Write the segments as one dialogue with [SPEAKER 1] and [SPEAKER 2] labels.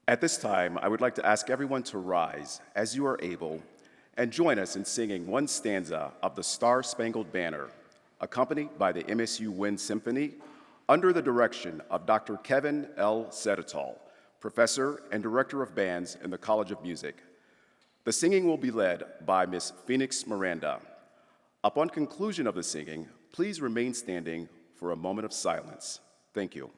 [SPEAKER 1] At this time, I would like to ask everyone to rise as you are able and join us in singing one stanza of the Star-Spangled Banner, accompanied by the MSU Wind Symphony under the direction of Dr. Kevin L. Sedetol, Professor and Director of Bands in the College of Music. The singing will be led by Ms. Phoenix Miranda. Upon conclusion of the singing, please remain standing for a moment of silence. Thank you.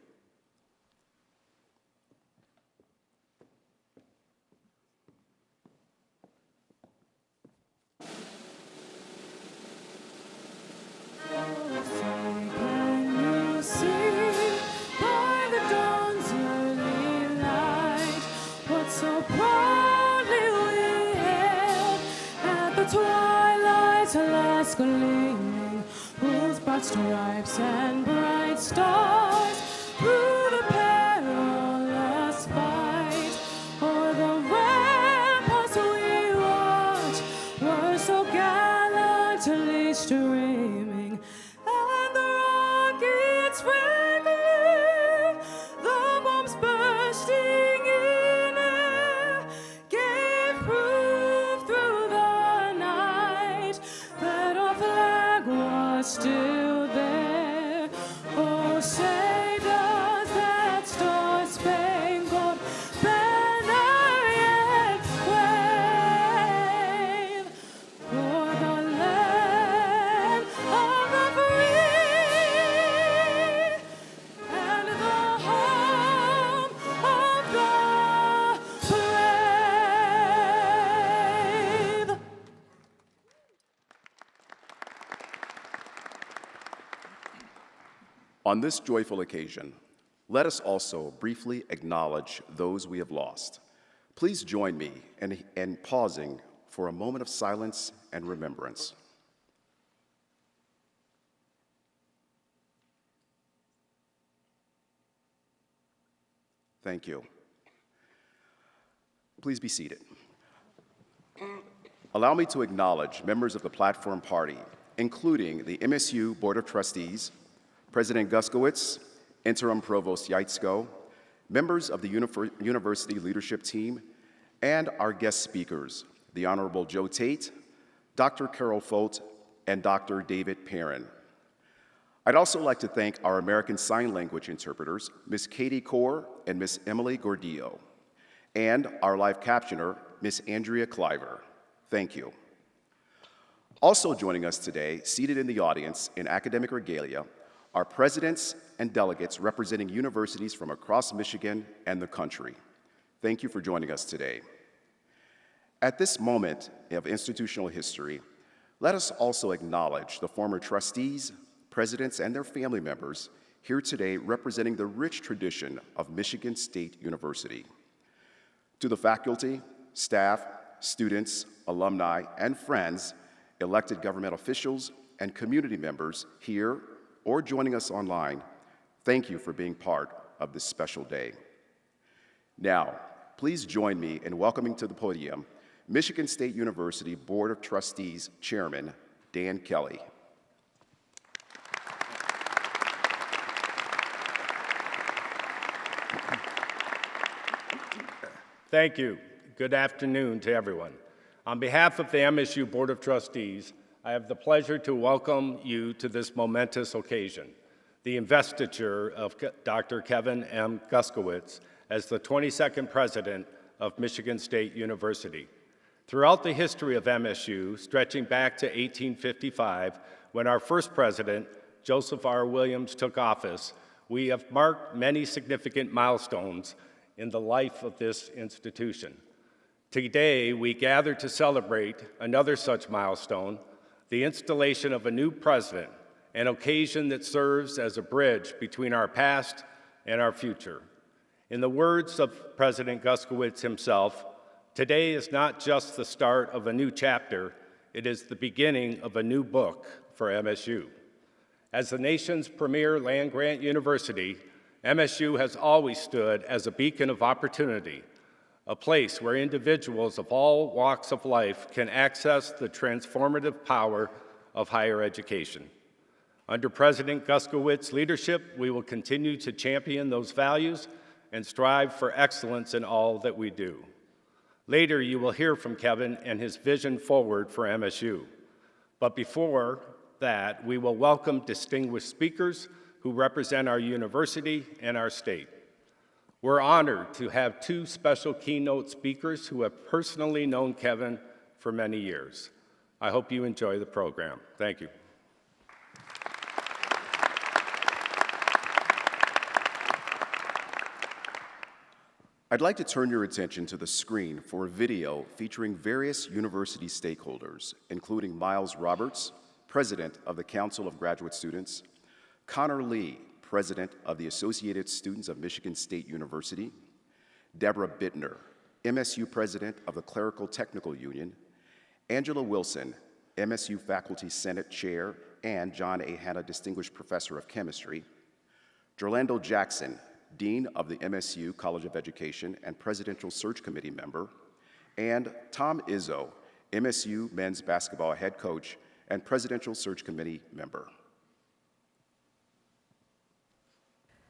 [SPEAKER 2] Gleaming, whose broad stripes and bright stars through the perilous fight o'er the ramparts we watched were so gallantly streaming, and the rockets rattling, the bombs bursting in air, gave proof through the night that our flag was still there. Oh, say does that star-spangled banner yet wave o'er the land of the free and the home of the brave?
[SPEAKER 1] On this joyful occasion, let us also briefly acknowledge those we have lost. Please join me in pausing for a moment of silence and remembrance. Thank you. Please be seated. Allow me to acknowledge members of the Platform Party, including the MSU Board of Trustees, President Guskiewicz, Interim Provost Yaitzko, members of the university leadership team, and our guest speakers, the Honorable Joe Tate, Dr. Carol Folt, and Dr. David Perrin. I'd also like to thank our American Sign Language interpreters, Ms. Katie Kaur and Ms. Emily Gordillo, and our live captioner, Ms. Andrea Cliver. Thank you. Also joining us today, seated in the audience in academic regalia, are presidents and delegates representing universities from across Michigan and the country. Thank you for joining us today. At this moment of institutional history, let us also acknowledge the former trustees, presidents, and their family members here today representing the rich tradition of Michigan State University. To the faculty, staff, students, alumni, and friends, elected government officials, and community members here or joining us online, thank you for being part of this special day. Now, please join me in welcoming to the podium Michigan State University Board of Trustees Chairman Dan Kelly.
[SPEAKER 3] Thank you. Good afternoon to everyone. On behalf of the MSU Board of Trustees, I have the pleasure to welcome you to this momentous occasion, the investiture of Dr. Kevin M. Guskiewicz as the 22nd president of Michigan State University. Throughout the history of MSU, stretching back to 1855, when our first president, Joseph R. Williams, took office, we have marked many significant milestones in the life of this institution. Today, we gather to celebrate another such milestone, the installation of a new president, an occasion that serves as a bridge between our past and our future. In the words of President Guskiewicz himself, today is not just the start of a new chapter, it is the beginning of a new book for MSU. As the nation's premier land-grant university, MSU has always stood as a beacon of opportunity, a place where individuals of all walks of life can access the transformative power of higher education. Under President Guskiewicz's leadership, we will continue to champion those values and strive for excellence in all that we do. Later, you will hear from Kevin and his vision forward for MSU. But before that, we will welcome distinguished speakers who represent our university and our state. We're honored to have two special keynote speakers who have personally known Kevin for many years. I hope you enjoy the program. Thank you.
[SPEAKER 1] I'd like to turn your attention to the screen for a video featuring various university stakeholders, including Miles Roberts, President of the Council of Graduate Students, Connor Lee, President of the Associated Students of Michigan State University, Deborah Bittner, MSU President of the Clerical Technical Union, Angela Wilson, MSU Faculty Senate Chair and John A. Hanna Distinguished Professor of Chemistry, Gerlando Jackson, Dean of the MSU College of Education and Presidential Search Committee member, and Tom Izzo, MSU Men's Basketball Head Coach and Presidential Search Committee member.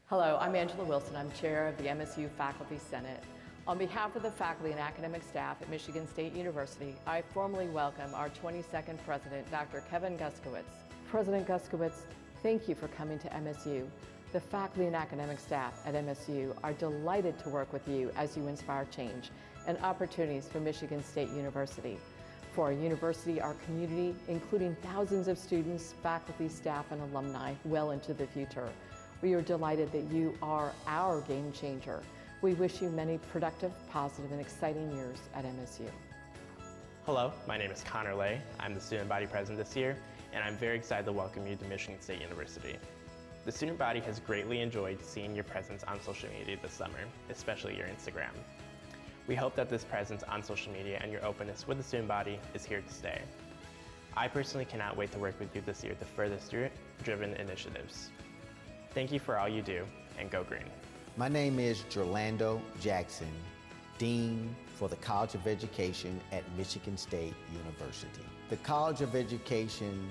[SPEAKER 4] Hello, I'm Angela Wilson. I'm chair of the MSU Faculty Senate. On behalf of the faculty and academic staff at Michigan State University, I formally welcome our 22nd president, Dr. Kevin Guskiewicz. President Guskiewicz, thank you for coming to MSU. The faculty and academic staff at MSU are delighted to work with you as you inspire change and opportunities for Michigan State University. For our university, our community, including thousands of students, faculty, staff, and alumni well into the future. We are delighted that you are our game changer. We wish you many productive, positive, and exciting years at MSU.
[SPEAKER 5] Hello, my name is Connor Lay. I'm the student body president this year, and I'm very excited to welcome you to Michigan State University. The student body has greatly enjoyed seeing your presence on social media this summer, especially your Instagram. We hope that this presence on social media and your openness with the student body is here to stay. I personally cannot wait to work with you this year to further student-driven initiatives. Thank you for all you do, and go green.
[SPEAKER 6] My name is Gerlando Jackson, Dean for the College of Education at Michigan State University. The College of Education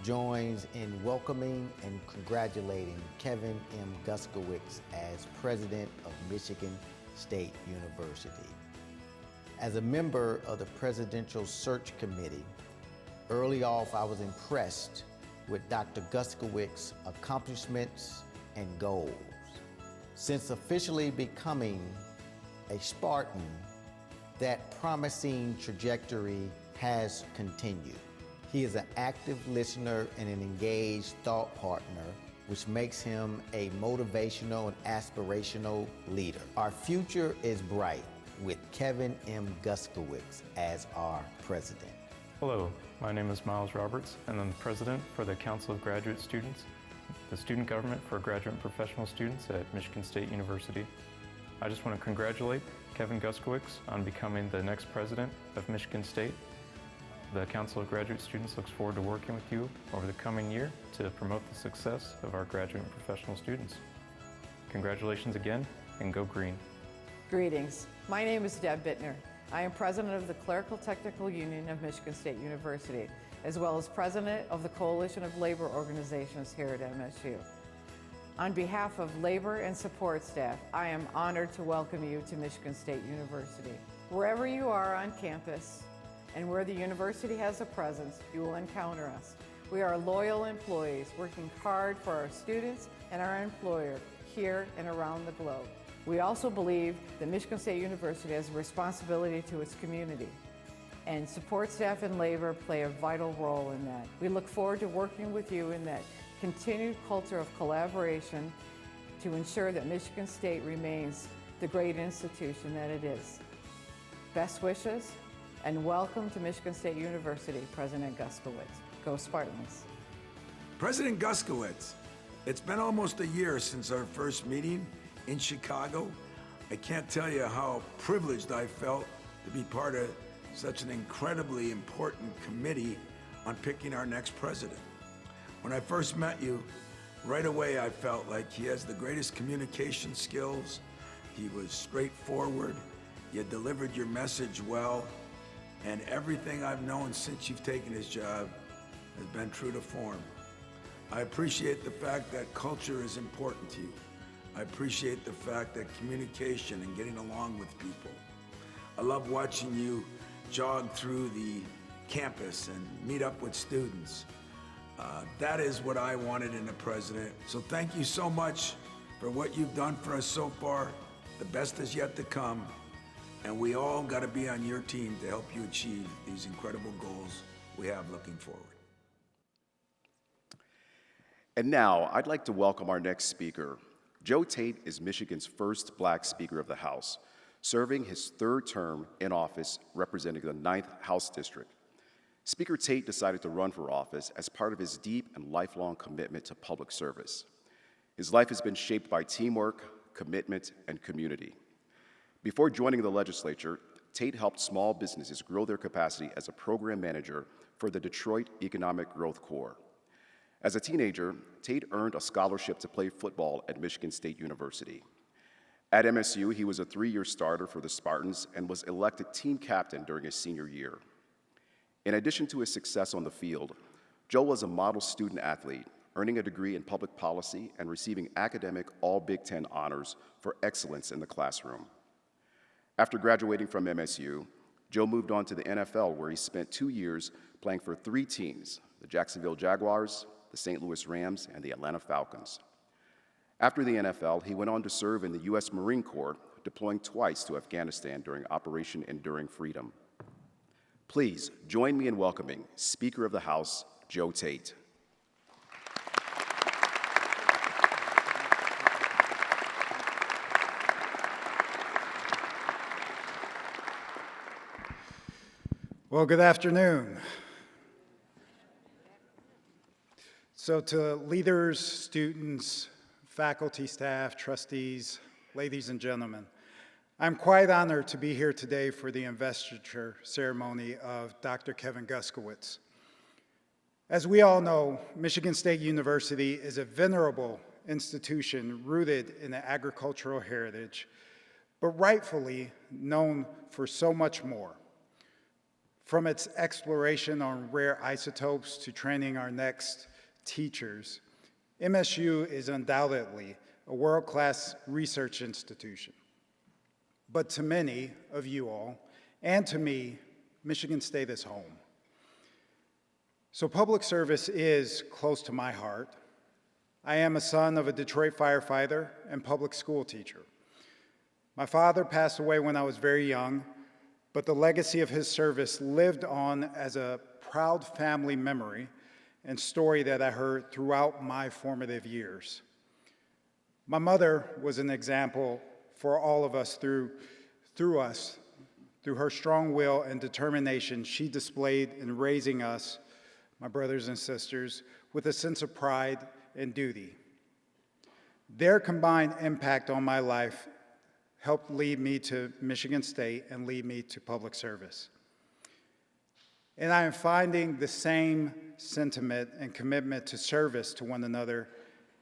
[SPEAKER 6] joins in welcoming and congratulating Kevin M. Guskiewicz as president of Michigan State University. As a member of the Presidential Search Committee, early off I was impressed with Dr. Guskiewicz's accomplishments and goals. Since officially becoming a Spartan, that promising trajectory has continued. He is an active listener and an engaged thought partner, which makes him a motivational and aspirational leader. Our future is bright with Kevin M. Guskiewicz as our president.
[SPEAKER 7] Hello, my name is Miles Roberts, and I'm the president for the Council of Graduate Students, the student government for graduate and professional students at Michigan State University. I just want to congratulate Kevin Guskiewicz on becoming the next president of Michigan State. The Council of Graduate Students looks forward to working with you over the coming year to promote the success of our graduate and professional students. Congratulations again, and go green.
[SPEAKER 8] Greetings. My name is Deb Bittner. I am president of the Clerical Technical Union of Michigan State University, as well as president of the Coalition of Labor Organizations here at MSU. On behalf of labor and support staff, I am honored to welcome you to Michigan State University. Wherever you are on campus and where the university has a presence, you will encounter us. We are loyal employees working hard for our students and our employer here and around the globe. We also believe that Michigan State University has a responsibility to its community, and support staff and labor play a vital role in that. We look forward to working with you in that continued culture of collaboration to ensure that Michigan State remains the great institution that it is. Best wishes and welcome to Michigan State University, President Guskiewicz. Go Spartans.
[SPEAKER 9] President Guskiewicz, it's been almost a year since our first meeting in Chicago. I can't tell you how privileged I felt to be part of such an incredibly important committee on picking our next president. When I first met you, right away I felt like he has the greatest communication skills. He was straightforward. You delivered your message well, and everything I've known since you've taken his job has been true to form. I appreciate the fact that culture is important to you. I appreciate the fact that communication and getting along with people. I love watching you jog through the campus and meet up with students. That is what I wanted in a president. So thank you so much for what you've done for us so far. The best is yet to come, and we all got to be on your team to help you achieve these incredible goals we have looking forward.
[SPEAKER 1] And now, I'd like to welcome our next speaker. Joe Tate is Michigan's first Black Speaker of the House, serving his third term in office representing the 9th House District. Speaker Tate decided to run for office as part of his deep and lifelong commitment to public service. His life has been shaped by teamwork, commitment, and community. Before joining the legislature, Tate helped small businesses grow their capacity as a program manager for the Detroit Economic Growth Corps. As a teenager, Tate earned a scholarship to play football at Michigan State University. At MSU, he was a 3-year starter for the Spartans and was elected team captain during his senior year. In addition to his success on the field, Joe was a model student athlete, earning a degree in public policy and receiving academic All-Big Ten honors for excellence in the classroom. After graduating from MSU, Joe moved on to the NFL, where he spent 2 years playing for 3 teams, the Jacksonville Jaguars, the St. Louis Rams, and the Atlanta Falcons. After the NFL, he went on to serve in the U.S. Marine Corps, deploying twice to Afghanistan during Operation Enduring Freedom. Please join me in welcoming Speaker of the House, Joe Tate.
[SPEAKER 10] Well, good afternoon. So to leaders, students, faculty, staff, trustees, ladies and gentlemen, I'm quite honored to be here today for the investiture ceremony of Dr. Kevin Guskiewicz. As we all know, Michigan State University is a venerable institution rooted in the agricultural heritage, but rightfully known for so much more. From its exploration on rare isotopes to training our next teachers, MSU is undoubtedly a world-class research institution. But to many of you all, and to me, Michigan State is home. So public service is close to my heart. I am a son of a Detroit firefighter and public school teacher. My father passed away when I was very young, but the legacy of his service lived on as a proud family memory and story that I heard throughout my formative years. My mother was an example for all of us through her strong will and determination she displayed in raising us, my brothers and sisters, with a sense of pride and duty. Their combined impact on my life helped lead me to Michigan State and lead me to public service. And I am finding the same sentiment and commitment to service to one another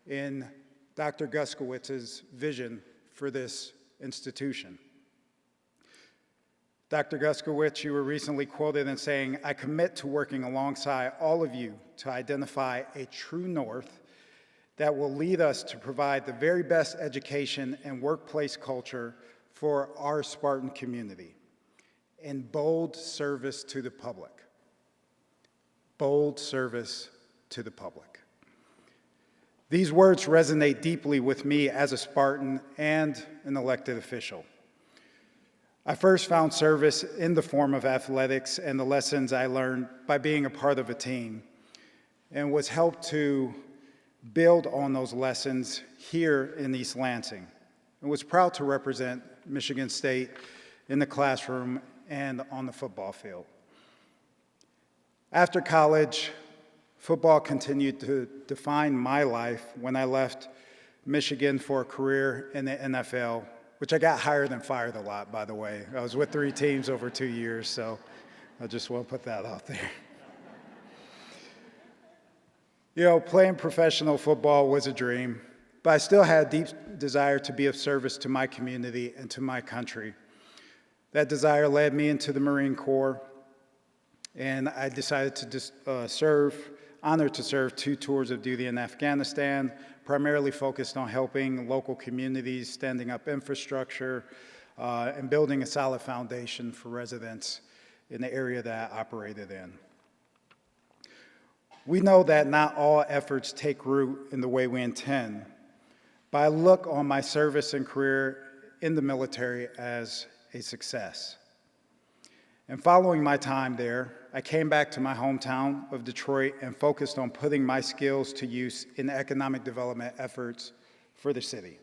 [SPEAKER 10] in Dr. Guskiewicz's vision for this institution. Dr. Guskiewicz, you were recently quoted in saying, "I commit to working alongside all of you to identify a true north that will lead us to provide the very best education and workplace culture for our Spartan community, in bold service to the public." Bold service to the public. These words resonate deeply with me as a Spartan and an elected official. I first found service in the form of athletics and the lessons I learned by being a part of a team, and was helped to build on those lessons here in East Lansing, and was proud to represent Michigan State in the classroom and on the football field. After college, football continued to define my life when I left Michigan for a career in the NFL, which I got hired and fired a lot, by the way. I was with 3 teams over 2 years, so I just want to put that out there. You know, playing professional football was a dream, but I still had a deep desire to be of service to my community and to my country. That desire led me into the Marine Corps, and I decided to honored to serve 2 tours of duty in Afghanistan, primarily focused on helping local communities, standing up infrastructure, and building a solid foundation for residents in the area that I operated in. We know that not all efforts take root in the way we intend, but I look on my service and career in the military as a success. And following my time there, I came back to my hometown of Detroit and focused on putting my skills to use in economic development efforts for the city.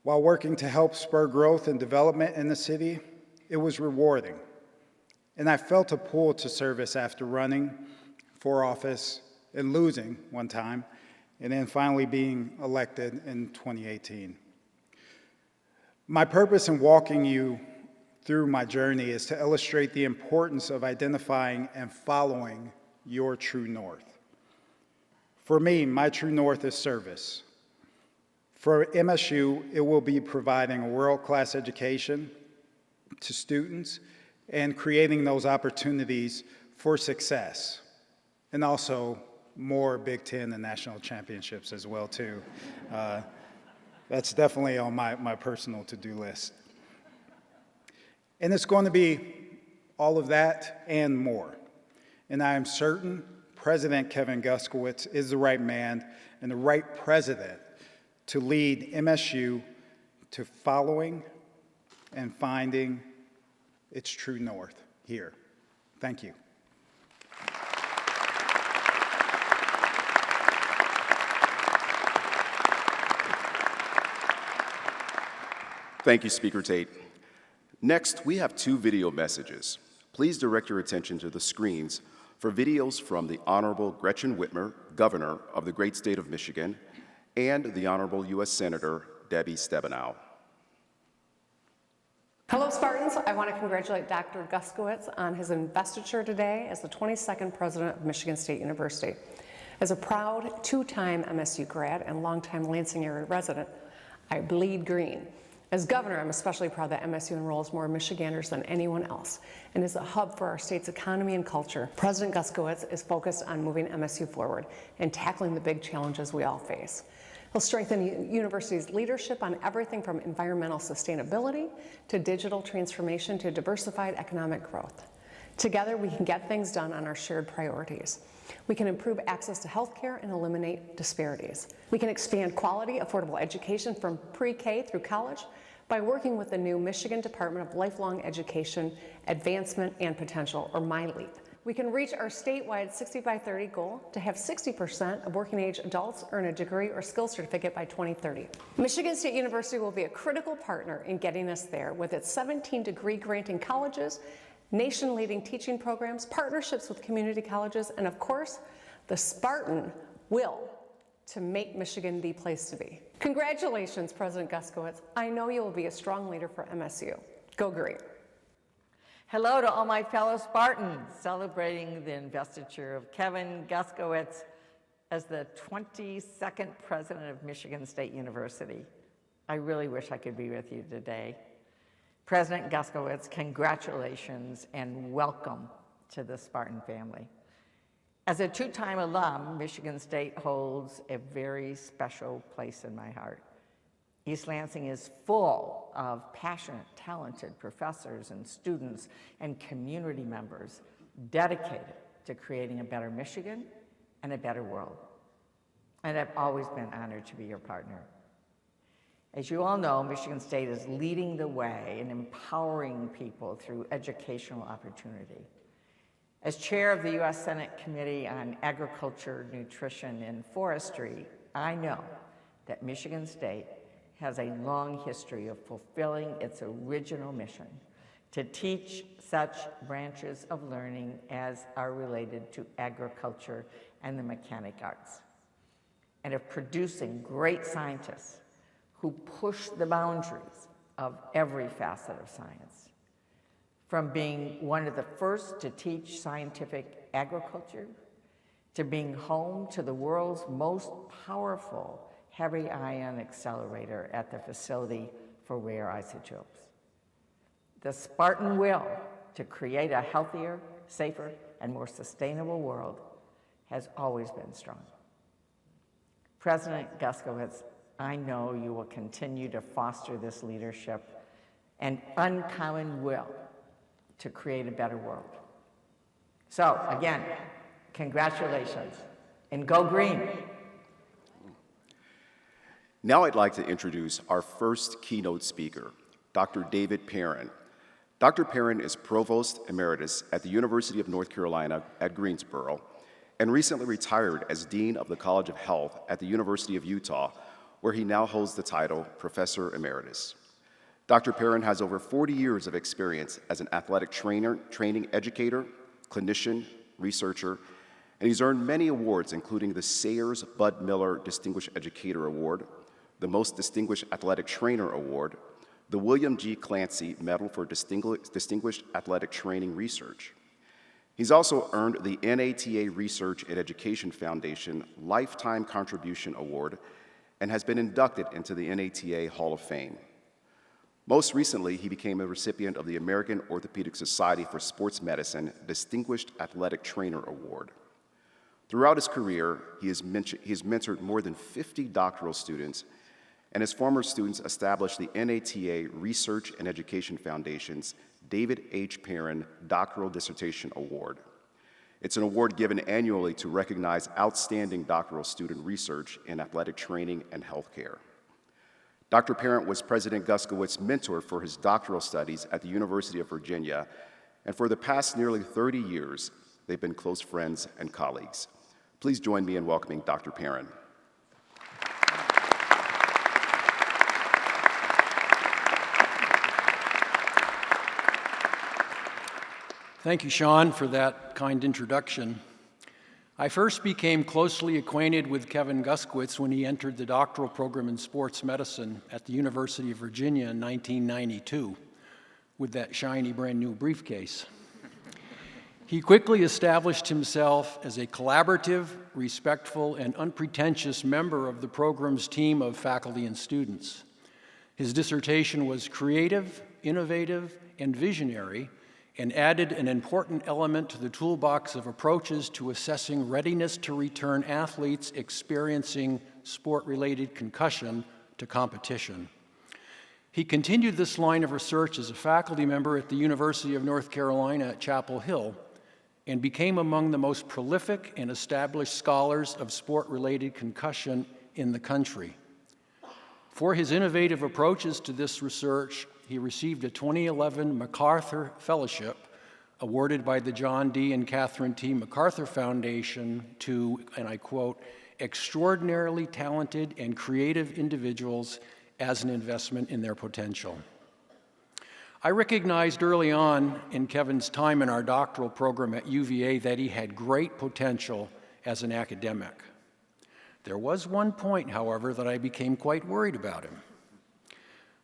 [SPEAKER 10] While working to help spur growth and development in the city, it was rewarding. And I felt a pull to service after running for office and losing one time, and then finally being elected in 2018. My purpose in walking you through my journey is to illustrate the importance of identifying and following your true north. For me, my true north is service. For MSU, it will be providing a world-class education to students and creating those opportunities for success, and also more Big Ten and national championships as well, too. That's definitely on my personal to-do list. And it's going to be all of that and more. And I am certain President Kevin Guskiewicz is the right man and the right president to lead MSU to following and finding its true north here. Thank you.
[SPEAKER 1] Thank you, Speaker Tate. Next, we have 2 video messages. Please direct your attention to the screens for videos from the Honorable Gretchen Whitmer, Governor of the great state of Michigan, and the Honorable U.S. Senator Debbie Stabenow.
[SPEAKER 11] Hello, Spartans. I want to congratulate Dr. Guskiewicz on his investiture today as the 22nd President of Michigan State University. As a proud 2-time MSU grad and longtime Lansing area resident, I bleed green. As governor, I'm especially proud that MSU enrolls more Michiganders than anyone else and is a hub for our state's economy and culture. President Guskiewicz is focused on moving MSU forward and tackling the big challenges we all face. He'll strengthen the university's leadership on everything from environmental sustainability to digital transformation to diversified economic growth. Together, we can get things done on our shared priorities. We can improve access to healthcare and eliminate disparities. We can expand quality, affordable education from pre-K through college by working with the new Michigan Department of Lifelong Education, Advancement, and Potential, or MyLEAP. We can reach our statewide 60 by 30 goal to have 60% of working age adults earn a degree or skill certificate by 2030. Michigan State University will be a critical partner in getting us there with its 17 degree granting colleges, nation-leading teaching programs, partnerships with community colleges, and of course, the Spartan will to make Michigan the place to be. Congratulations, President Guskiewicz. I know you will be a strong leader for MSU. Go Green.
[SPEAKER 12] Hello to all my fellow Spartans celebrating the investiture of Kevin Guskiewicz as the 22nd president of Michigan State University. I really wish I could be with you today. President Guskiewicz, congratulations and welcome to the Spartan family. As a two-time alum, Michigan State holds a very special place in my heart. East Lansing is full of passionate, talented professors and students and community members dedicated to creating a better Michigan and a better world. And I've always been honored to be your partner. As you all know, Michigan State is leading the way in empowering people through educational opportunity. As chair of the U.S. Senate Committee on Agriculture, Nutrition, and Forestry, I know that Michigan State has a long history of fulfilling its original mission to teach such branches of learning as are related to agriculture and the mechanic arts, and of producing great scientists who push the boundaries of every facet of science. From being one of the first to teach scientific agriculture, to being home to the world's most powerful heavy ion accelerator at the facility for rare isotopes. The Spartan will to create a healthier, safer, and more sustainable world has always been strong. President Guskiewicz, I know you will continue to foster this leadership and uncommon will to create a better world. So again, congratulations and go green.
[SPEAKER 1] Now I'd like to introduce our first keynote speaker, Dr. David Perrin. Dr. Perrin is Provost Emeritus at the University of North Carolina at Greensboro and recently retired as Dean of the College of Health at the University of Utah, where he now holds the title Professor Emeritus. Dr. Perrin has over 40 years of experience as an athletic trainer, training educator, clinician, researcher, and he's earned many awards, including the Sayers Bud Miller Distinguished Educator Award, the Most Distinguished Athletic Trainer Award, the William G. Clancy Medal for Distinguished Athletic Training Research. He's also earned the NATA Research and Education Foundation Lifetime Contribution Award and has been inducted into the NATA Hall of Fame. Most recently, he became a recipient of the American Orthopedic Society for Sports Medicine Distinguished Athletic Trainer Award. Throughout his career, he has mentored more than 50 doctoral students, and his former students established the NATA Research and Education Foundation's David H. Perrin Doctoral Dissertation Award. It's an award given annually to recognize outstanding doctoral student research in athletic training and healthcare. Dr. Perrin was President Guskiewicz's mentor for his doctoral studies at the University of Virginia, and for the past nearly 30 years, they've been close friends and colleagues. Please join me in welcoming Dr. Perrin.
[SPEAKER 13] Thank you, Sean, for that kind introduction. I first became closely acquainted with Kevin Guskiewicz when he entered the doctoral program in sports medicine at the University of Virginia in 1992 with that shiny brand new briefcase. He quickly established himself as a collaborative, respectful, and unpretentious member of the program's team of faculty and students. His dissertation was creative, innovative, and visionary, and added an important element to the toolbox of approaches to assessing readiness to return athletes experiencing sport-related concussion to competition. He continued this line of research as a faculty member at the University of North Carolina at Chapel Hill and became among the most prolific and established scholars of sport-related concussion in the country. For his innovative approaches to this research, he received a 2011 MacArthur Fellowship awarded by the John D. and Catherine T. MacArthur Foundation to, and I quote, extraordinarily talented and creative individuals as an investment in their potential. I recognized early on in Kevin's time in our doctoral program at UVA that he had great potential as an academic. There was one point, however, that I became quite worried about him.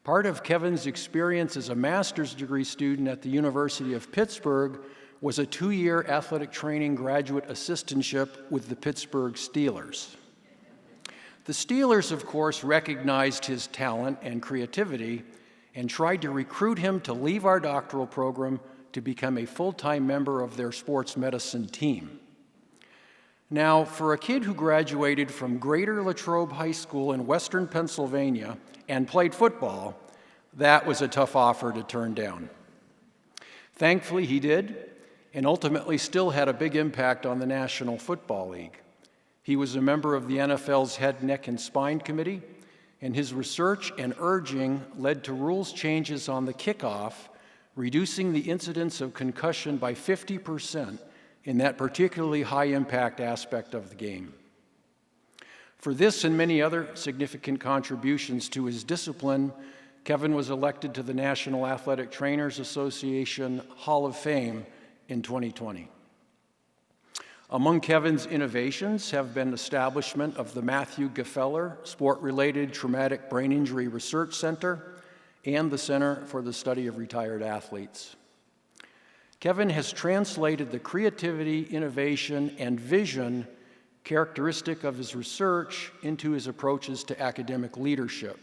[SPEAKER 13] Part of Kevin's experience as a master's degree student at the University of Pittsburgh was a 2-year athletic training graduate assistantship with the Pittsburgh Steelers. The Steelers, of course, recognized his talent and creativity and tried to recruit him to leave our doctoral program to become a full-time member of their sports medicine team. Now, for a kid who graduated from Greater Latrobe High School in western Pennsylvania and played football, that was a tough offer to turn down. Thankfully, he did, and ultimately still had a big impact on the National Football League. He was a member of the NFL's Head, Neck, and Spine Committee, and his research and urging led to rules changes on the kickoff, reducing the incidence of concussion by 50% in that particularly high-impact aspect of the game. For this and many other significant contributions to his discipline, Kevin was elected to the National Athletic Trainers Association Hall of Fame in 2020. Among Kevin's innovations have been establishment of the Matthew Gefeller Sport-Related Traumatic Brain Injury Research Center and the Center for the Study of Retired Athletes. Kevin has translated the creativity, innovation, and vision characteristic of his research into his approaches to academic leadership.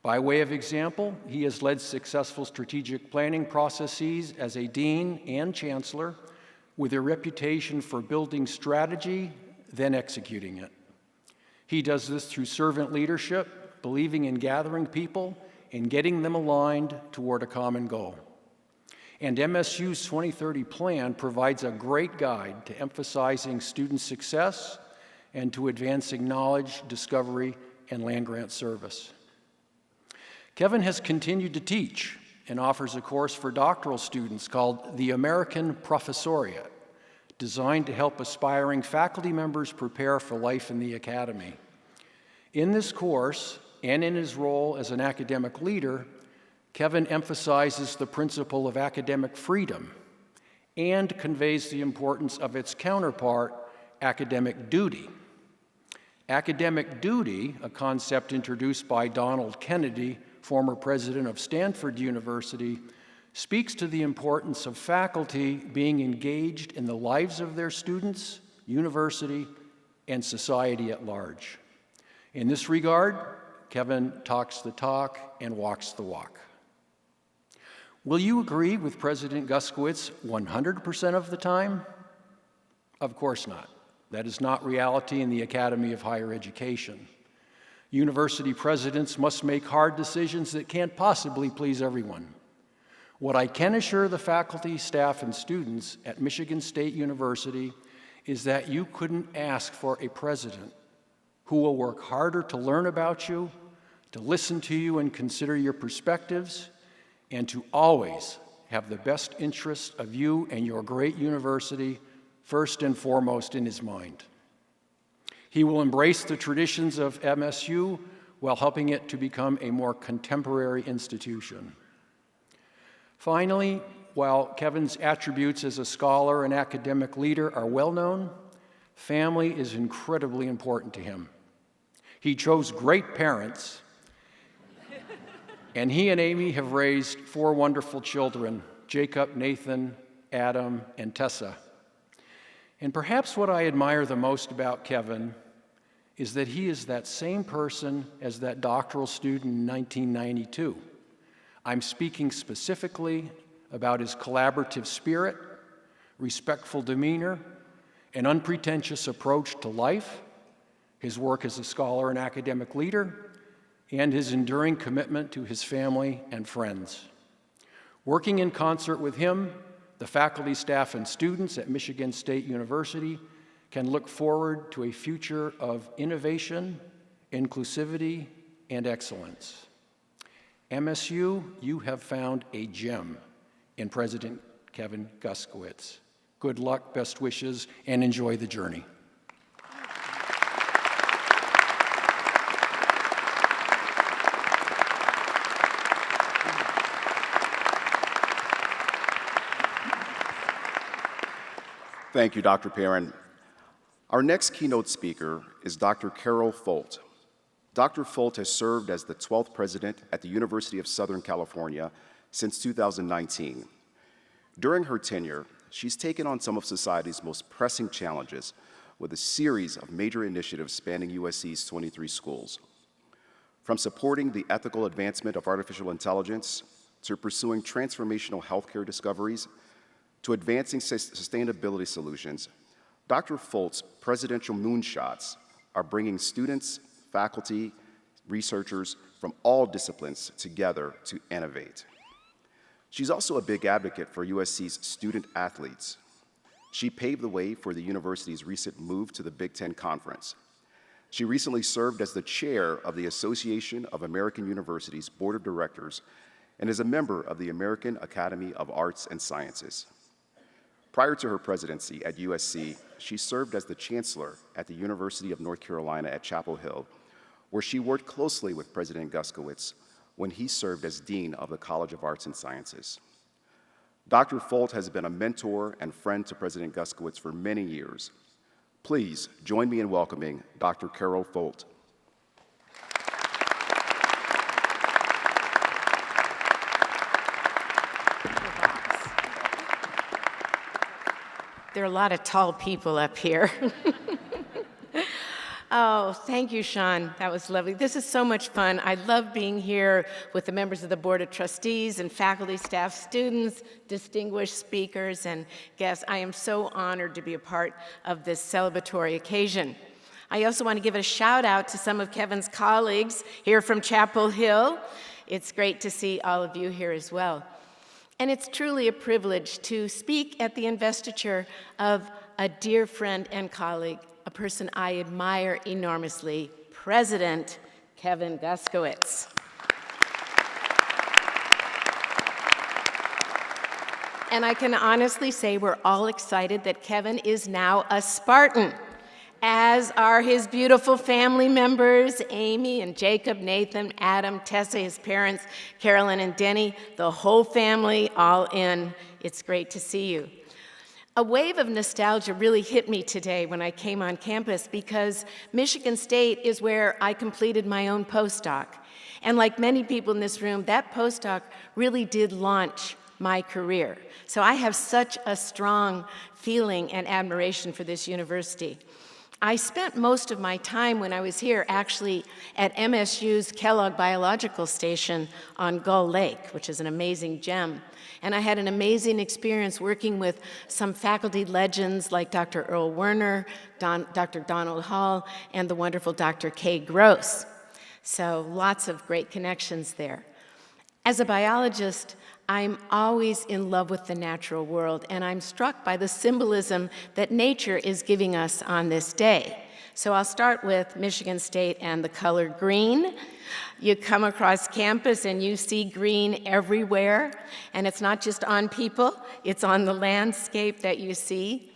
[SPEAKER 13] By way of example, he has led successful strategic planning processes as a dean and chancellor with a reputation for building strategy, then executing it. He does this through servant leadership, believing in gathering people and getting them aligned toward a common goal. And MSU's 2030 plan provides a great guide to emphasizing student success and to advancing knowledge, discovery, and land-grant service. Kevin has continued to teach and offers a course for doctoral students called the American Professoriate, designed to help aspiring faculty members prepare for life in the academy. In this course, and in his role as an academic leader, Kevin emphasizes the principle of academic freedom and conveys the importance of its counterpart, academic duty. Academic duty, a concept introduced by Donald Kennedy, former president of Stanford University, speaks to the importance of faculty being engaged in the lives of their students, university, and society at large. In this regard, Kevin talks the talk and walks the walk. Will you agree with President Guskiewicz 100% of the time? Of course not. That is not reality in the Academy of Higher Education. University presidents must make hard decisions that can't possibly please everyone. What I can assure the faculty, staff, and students at Michigan State University is that you couldn't ask for a president who will work harder to learn about you, to listen to you and consider your perspectives, and to always have the best interests of you and your great university first and foremost in his mind. He will embrace the traditions of MSU while helping it to become a more contemporary institution. Finally, while Kevin's attributes as a scholar and academic leader are well known, family is incredibly important to him. He chose great parents, and he and Amy have raised 4 wonderful children, Jacob, Nathan, Adam, and Tessa. And perhaps what I admire the most about Kevin is that he is that same person as that doctoral student in 1992. I'm speaking specifically about his collaborative spirit, respectful demeanor, an unpretentious approach to life, his work as a scholar and academic leader, and his enduring commitment to his family and friends. Working in concert with him, the faculty, staff, and students at Michigan State University can look forward to a future of innovation, inclusivity, and excellence. MSU, you have found a gem in President Kevin Guskiewicz. Good luck, best wishes, and enjoy the journey.
[SPEAKER 1] Thank you, Dr. Perrin. Our next keynote speaker is Dr. Carol Folt. Dr. Folt has served as the 12th president at the University of Southern California since 2019. During her tenure, she's taken on some of society's most pressing challenges with a series of major initiatives spanning USC's 23 schools. From supporting the ethical advancement of artificial intelligence, to pursuing transformational healthcare discoveries, to advancing sustainability solutions, Dr. Folt's presidential moonshots are bringing students, faculty, researchers from all disciplines together to innovate. She's also a big advocate for USC's student athletes. She paved the way for the university's recent move to the Big Ten Conference. She recently served as the chair of the Association of American Universities Board of Directors and is a member of the American Academy of Arts and Sciences. Prior to her presidency at USC, she served as the chancellor at the University of North Carolina at Chapel Hill, where she worked closely with President Guskiewicz when he served as dean of the College of Arts and Sciences. Dr. Folt has been a mentor and friend to President Guskiewicz for many years. Please join me in welcoming Dr. Carol Folt.
[SPEAKER 14] There are a lot of tall people up here. Oh, thank you, Sean. That was lovely. This is so much fun. I love being here with the members of the Board of Trustees and faculty, staff, students, distinguished speakers, and guests. I am so honored to be a part of this celebratory occasion. I also want to give a shout out to some of Kevin's colleagues here from Chapel Hill. It's great to see all of you here as well. And it's truly a privilege to speak at the investiture of a dear friend and colleague, a person I admire enormously, President Kevin Guskiewicz. And I can honestly say we're all excited that Kevin is now a Spartan, as are his beautiful family members, Amy and Jacob, Nathan, Adam, Tessa, his parents, Carolyn and Denny, the whole family, all in. It's great to see you. A wave of nostalgia really hit me today when I came on campus because Michigan State is where I completed my own postdoc. And like many people in this room, that postdoc really did launch my career. So I have such a strong feeling and admiration for this university. I spent most of my time when I was here actually at MSU's Kellogg Biological Station on Gull Lake, which is an amazing gem. And I had an amazing experience working with some faculty legends like Dr. Earl Werner, Dr. Donald Hall, and the wonderful Dr. Kay Gross. So lots of great connections there. As a biologist, I'm always in love with the natural world, and I'm struck by the symbolism that nature is giving us on this day. So I'll start with Michigan State and the color green. You come across campus and you see green everywhere, and it's not just on people, it's on the landscape that you see.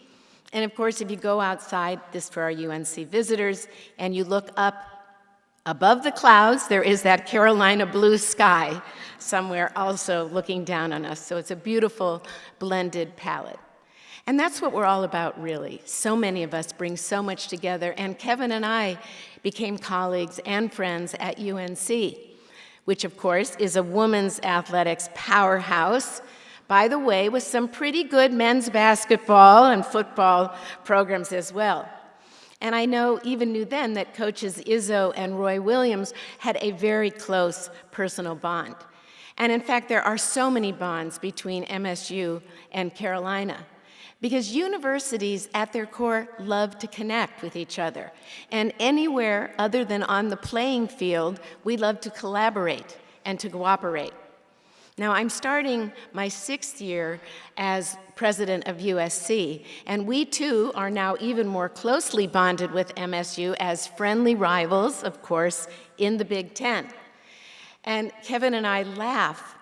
[SPEAKER 14] And of course, if you go outside, this for our UNC visitors, and you look up above the clouds, there is that Carolina blue sky somewhere also looking down on us. So it's a beautiful blended palette. And that's what we're all about, really. So many of us bring so much together, and Kevin and I became colleagues and friends at UNC, which of course is a women's athletics powerhouse, by the way, with some pretty good men's basketball and football programs as well. And I knew then that coaches Izzo and Roy Williams had a very close personal bond. And in fact, there are so many bonds between MSU and Carolina, because universities at their core love to connect with each other. And anywhere other than on the playing field, we love to collaborate and to cooperate. Now, I'm starting my 6th year as president of USC, and we too are now even more closely bonded with MSU as friendly rivals, of course, in the Big Ten. And Kevin and I laugh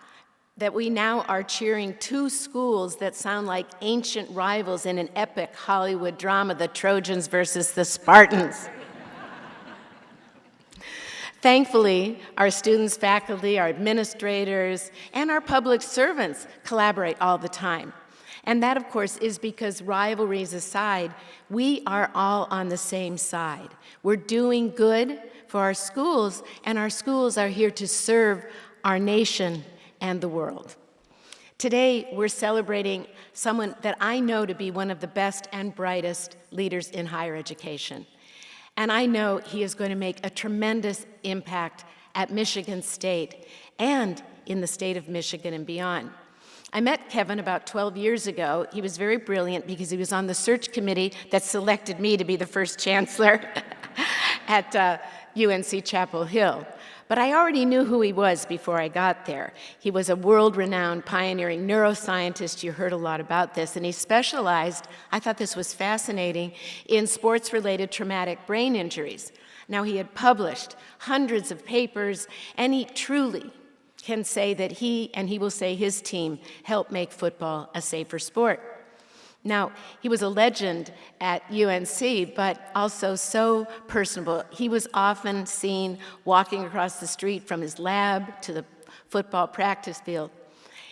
[SPEAKER 14] that we now are cheering 2 schools that sound like ancient rivals in an epic Hollywood drama, the Trojans versus the Spartans. Thankfully, our students, faculty, our administrators, and our public servants collaborate all the time. And that, of course, is because rivalries aside, we are all on the same side. We're doing good for our schools, and our schools are here to serve our nation and the world. Today, we're celebrating someone that I know to be one of the best and brightest leaders in higher education. And I know he is going to make a tremendous impact at Michigan State and in the state of Michigan and beyond. I met Kevin about 12 years ago. He was very brilliant because he was on the search committee that selected me to be the first chancellor at UNC Chapel Hill. But I already knew who he was before I got there. He was a world-renowned pioneering neuroscientist. You heard a lot about this. And he specialized, I thought this was fascinating, in sports-related traumatic brain injuries. Now, he had published hundreds of papers, and he truly can say that he will say his team, helped make football a safer sport. Now, he was a legend at UNC, but also so personable. He was often seen walking across the street from his lab to the football practice field.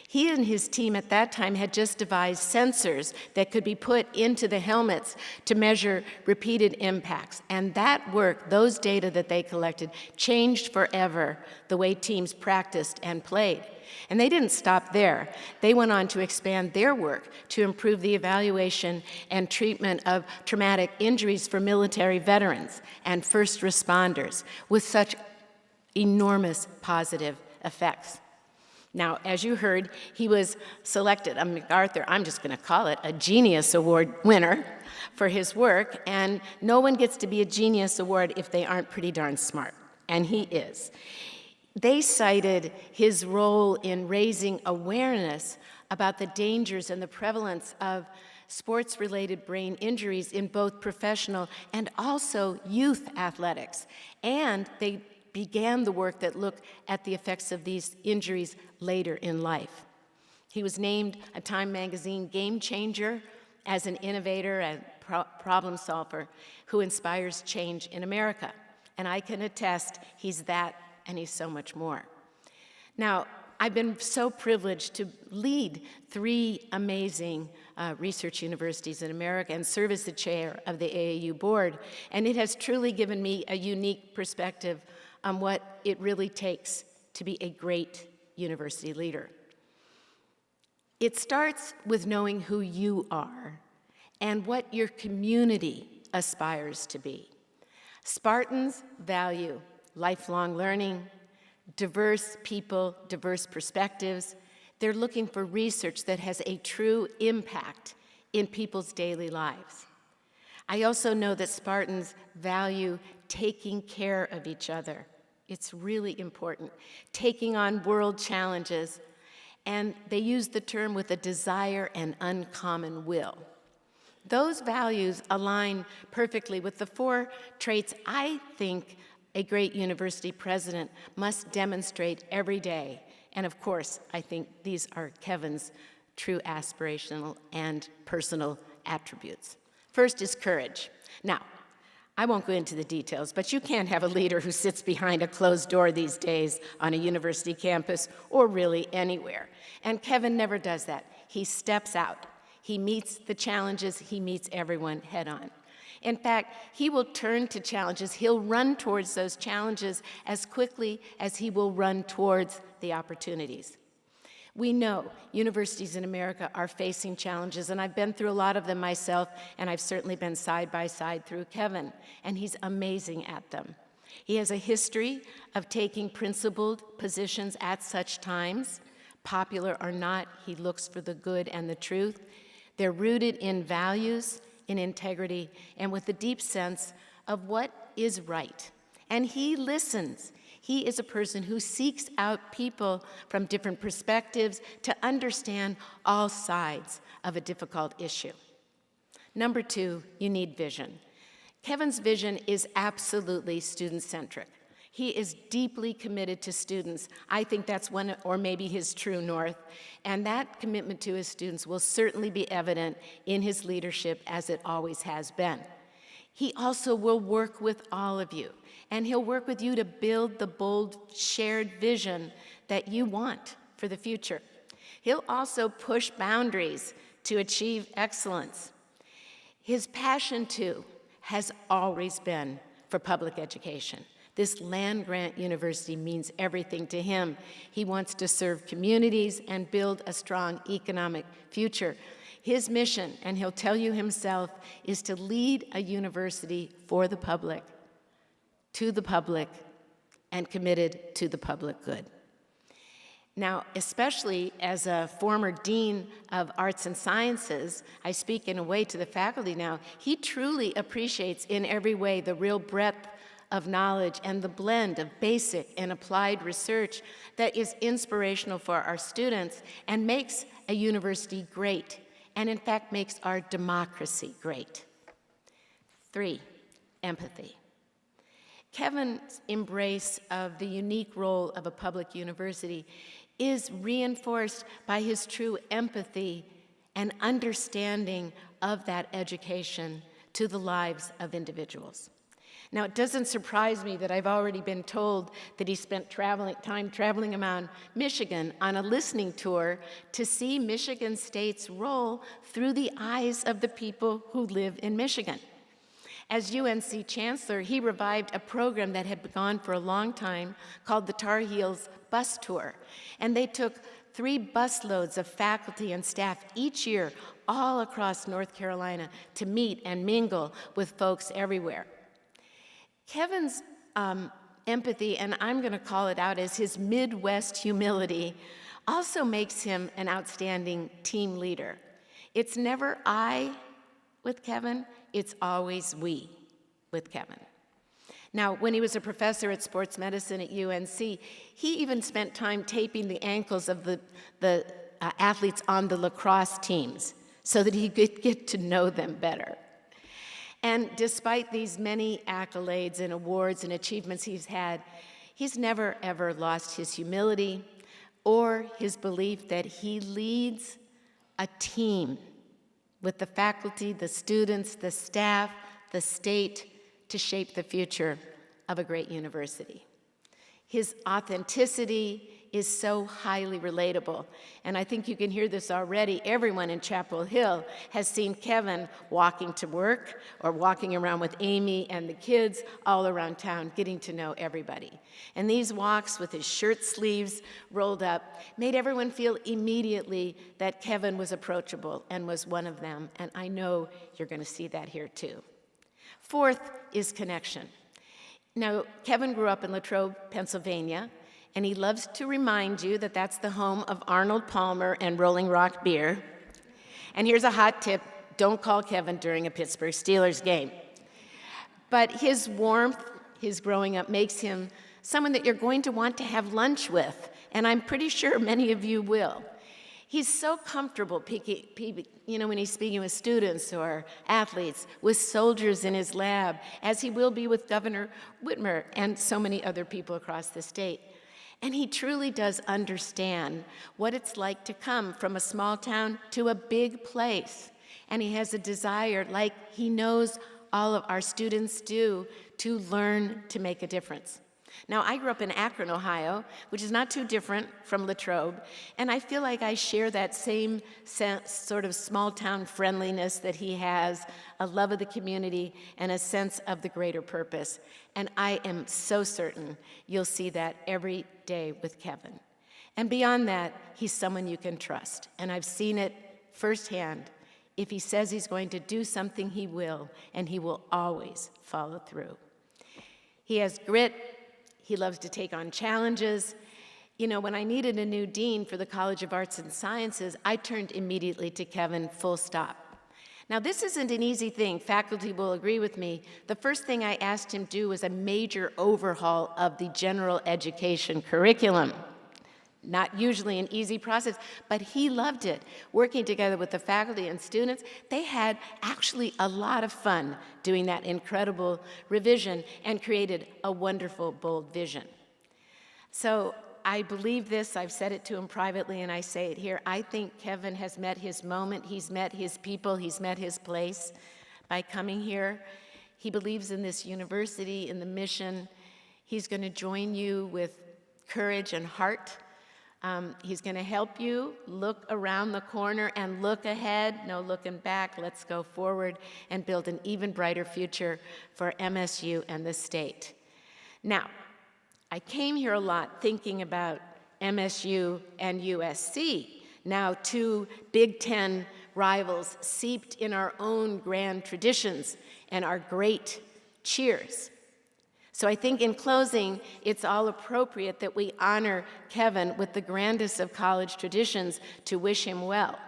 [SPEAKER 14] He and his team at that time had just devised sensors that could be put into the helmets to measure repeated impacts. And that work, those data that they collected, changed forever the way teams practiced and played. And they didn't stop there. They went on to expand their work to improve the evaluation and treatment of traumatic injuries for military veterans and first responders with such enormous positive effects. Now, as you heard, he was selected a MacArthur, I'm just going to call it a Genius Award winner for his work, and no one gets to be a Genius Award if they aren't pretty darn smart, and he is. They cited his role in raising awareness about the dangers and the prevalence of sports-related brain injuries in both professional and also youth athletics. And they began the work that looked at the effects of these injuries later in life. He was named a Time magazine game changer as an innovator and problem solver who inspires change in America. And I can attest he's that, and he's so much more. Now, I've been so privileged to lead 3 amazing research universities in America and serve as the chair of the AAU board, and it has truly given me a unique perspective on what it really takes to be a great university leader. It starts with knowing who you are and what your community aspires to be. Spartans value lifelong learning, diverse people, diverse perspectives. They're looking for research that has a true impact in people's daily lives. I also know that Spartans value taking care of each other. It's really important. Taking on world challenges, and they use the term with a desire and uncommon will. Those values align perfectly with the 4 traits I think a great university president must demonstrate every day. And of course, I think these are Kevin's true aspirational and personal attributes. First is courage. Now, I won't go into the details, but you can't have a leader who sits behind a closed door these days on a university campus or really anywhere. And Kevin never does that. He steps out. He meets the challenges. He meets everyone head on. In fact, he will turn to challenges. He'll run towards those challenges as quickly as he will run towards the opportunities. We know universities in America are facing challenges, and I've been through a lot of them myself, and I've certainly been side by side through Kevin, and he's amazing at them. He has a history of taking principled positions at such times. Popular or not, he looks for the good and the truth. They're rooted in values, in integrity, and with a deep sense of what is right. And he listens. He is a person who seeks out people from different perspectives to understand all sides of a difficult issue. Number two, you need vision. Kevin's vision is absolutely student-centric. He is deeply committed to students. I think that's one, or maybe his true north, and that commitment to his students will certainly be evident in his leadership as it always has been. He also will work with all of you, and he'll work with you to build the bold shared vision that you want for the future. He'll also push boundaries to achieve excellence. His passion, too, has always been for public education. This land-grant university means everything to him. He wants to serve communities and build a strong economic future. His mission, and he'll tell you himself, is to lead a university for the public, to the public, and committed to the public good. Now, especially as a former dean of arts and sciences, I speak in a way to the faculty now, he truly appreciates in every way the real breadth of knowledge and the blend of basic and applied research that is inspirational for our students and makes a university great, and in fact makes our democracy great. 3, empathy. Kevin's embrace of the unique role of a public university is reinforced by his true empathy and understanding of that education to the lives of individuals. Now, it doesn't surprise me that I've already been told that he spent time traveling around Michigan on a listening tour to see Michigan State's role through the eyes of the people who live in Michigan. As UNC Chancellor, he revived a program that had been gone for a long time called the Tar Heels Bus Tour. And they took 3 busloads of faculty and staff each year all across North Carolina to meet and mingle with folks everywhere. Kevin's empathy, and I'm going to call it out as his Midwest humility, also makes him an outstanding team leader. It's never I with Kevin, it's always we with Kevin. Now, when he was a professor at sports medicine at UNC, he even spent time taping the ankles of the athletes on the lacrosse teams so that he could get to know them better. And despite these many accolades and awards and achievements he's had, he's never, ever lost his humility or his belief that he leads a team with the faculty, the students, the staff, the state to shape the future of a great university. His authenticity is so highly relatable, and I think you can hear this already. Everyone in Chapel Hill has seen Kevin walking to work or walking around with Amy and the kids all around town, getting to know everybody. And these walks with his shirt sleeves rolled up made everyone feel immediately that Kevin was approachable and was one of them, and I know you're going to see that here too. 4th is connection. Now, Kevin grew up in Latrobe, Pennsylvania, and he loves to remind you that that's the home of Arnold Palmer and Rolling Rock beer. And here's a hot tip: don't call Kevin during a Pittsburgh Steelers game. But his warmth, his growing up, makes him someone that you're going to want to have lunch with, and I'm pretty sure many of you will. He's so comfortable, when he's speaking with students or athletes, with soldiers in his lab, as he will be with Governor Whitmer and so many other people across the state. And he truly does understand what it's like to come from a small town to a big place. And he has a desire, like he knows all of our students do, to learn to make a difference. Now, I grew up in Akron, Ohio, which is not too different from Latrobe, and I feel like I share that same sort of small-town friendliness that he has, a love of the community, and a sense of the greater purpose. And I am so certain you'll see that every day with Kevin. And beyond that, he's someone you can trust. And I've seen it firsthand. If he says he's going to do something, he will, and he will always follow through. He has grit. He loves to take on challenges. You know, when I needed a new dean for the College of Arts and Sciences, I turned immediately to Kevin, full stop. Now, this isn't an easy thing. Faculty will agree with me. The first thing I asked him to do was a major overhaul of the general education curriculum. Not usually an easy process, but he loved it. Working together with the faculty and students, they had actually a lot of fun doing that incredible revision and created a wonderful, bold vision. So I believe this. I've said it to him privately, and I say it here. I think Kevin has met his moment. He's met his people. He's met his place by coming here. He believes in this university, in the mission. He's going to join you with courage and heart. He's going to help you look around the corner and look ahead, no looking back. Let's go forward and build an even brighter future for MSU and the state. Now, I came here a lot thinking about MSU and USC, now two Big Ten rivals seeped in our own grand traditions and our great cheers. So I think in closing, it's all appropriate that we honor Kevin with the grandest of college traditions to wish him well.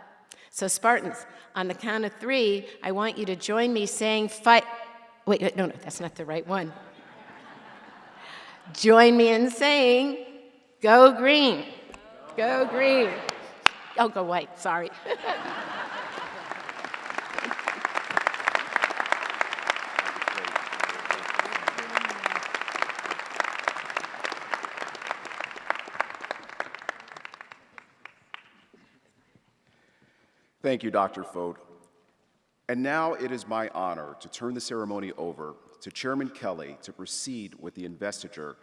[SPEAKER 14] So Spartans, on the count of 3, I want you to join me saying fight. Wait, no, that's not the right one. Join me in saying, go green, go green. Oh, go white, sorry.
[SPEAKER 1] Thank you, Dr. Folt. And now it is my honor to turn the ceremony over to Chairman Kelly to proceed with the investiture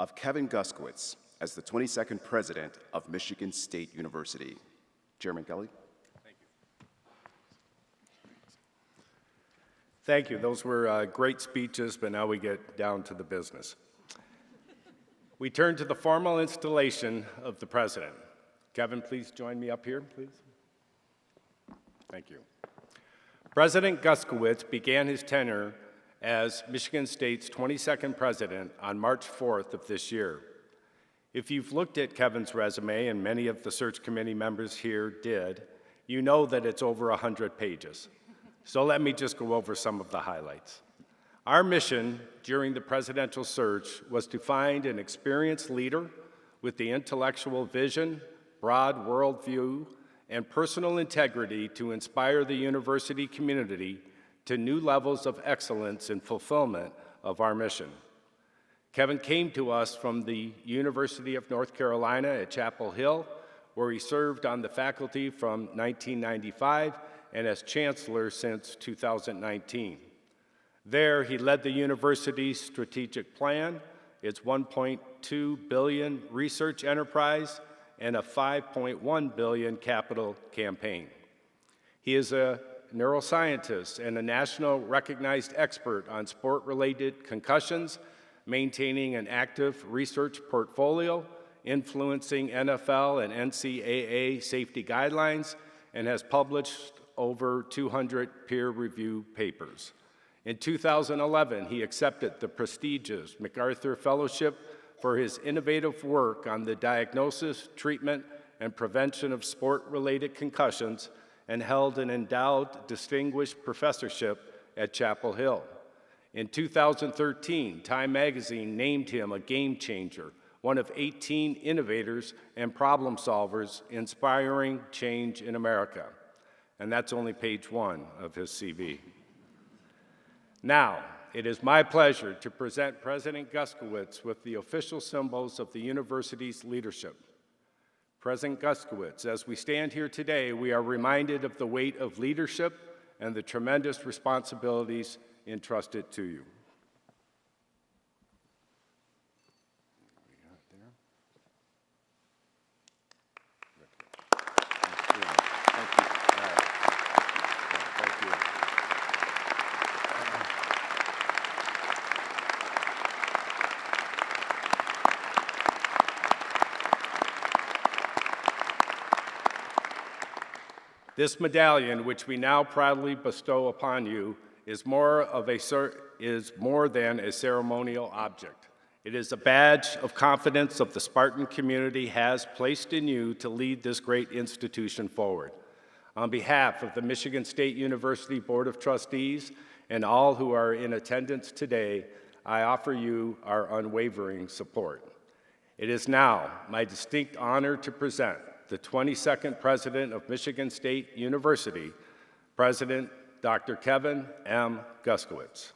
[SPEAKER 1] of Kevin Guskiewicz as the 22nd President of Michigan State University. Chairman Kelly.
[SPEAKER 3] Thank you. Thank you. Those were great speeches, but now we get down to the business. We turn to the formal installation of the President. Kevin, please join me up here, please. Thank you. President Guskiewicz began his tenure as Michigan State's 22nd president on March 4th of this year. If you've looked at Kevin's resume, and many of the search committee members here did, you know that it's over 100 pages. So let me just go over some of the highlights. Our mission during the presidential search was to find an experienced leader with the intellectual vision, broad worldview, and personal integrity to inspire the university community to new levels of excellence and fulfillment of our mission. Kevin came to us from the University of North Carolina at Chapel Hill, where he served on the faculty from 1995 and as chancellor since 2019. There, he led the university's strategic plan, its $1.2 billion research enterprise, and a $5.1 billion capital campaign. He is a neuroscientist and a national recognized expert on sport-related concussions, maintaining an active research portfolio, influencing NFL and NCAA safety guidelines, and has published over 200 peer-reviewed papers. In 2011, he accepted the prestigious MacArthur Fellowship for his innovative work on the diagnosis, treatment, and prevention of sport-related concussions, and held an endowed distinguished professorship at Chapel Hill. In 2013, Time magazine named him a game changer, one of 18 innovators and problem solvers inspiring change in America. And that's only page 1 of his CV. Now, it is my pleasure to present President Guskiewicz with the official symbols of the university's leadership. President Guskiewicz, as we stand here today, we are reminded of the weight of leadership and the tremendous responsibilities entrusted to you. This medallion, which we now proudly bestow upon you, is more than a ceremonial object. It is a badge of confidence of the Spartan community has placed in you to lead this great institution forward. On behalf of the Michigan State University Board of Trustees and all who are in attendance today, I offer you our unwavering support. It is now my distinct honor to present the 22nd President of Michigan State University, President Dr. Kevin M. Guskiewicz.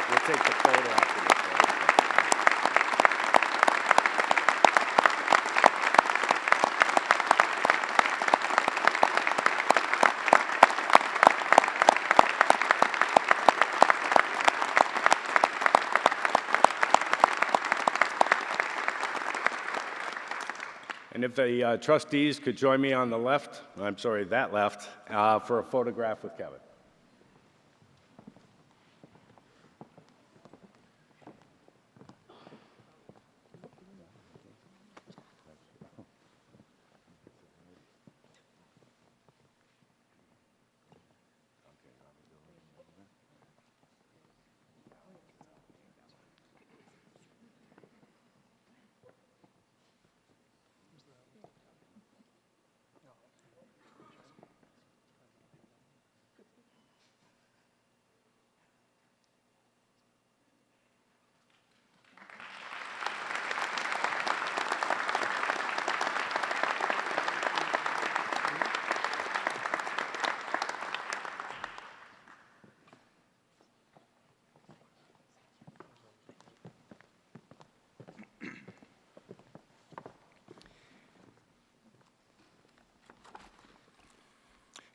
[SPEAKER 3] We'll take the photo after this. And if the trustees could join me on the left, I'm sorry, that left, for a photograph with Kevin.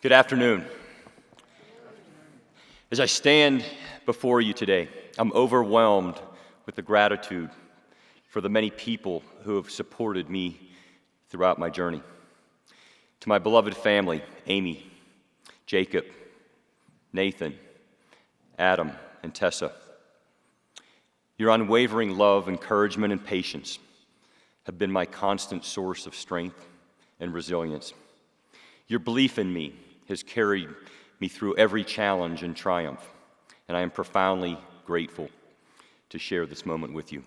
[SPEAKER 15] Good afternoon. As I stand before you today, I'm overwhelmed with the gratitude for the many people who have supported me throughout my journey. To my beloved family, Amy, Jacob, Nathan, Adam, and Tessa, your unwavering love, encouragement, and patience have been my constant source of strength and resilience. Your belief in me has carried me through every challenge and triumph, and I am profoundly grateful to share this moment with you.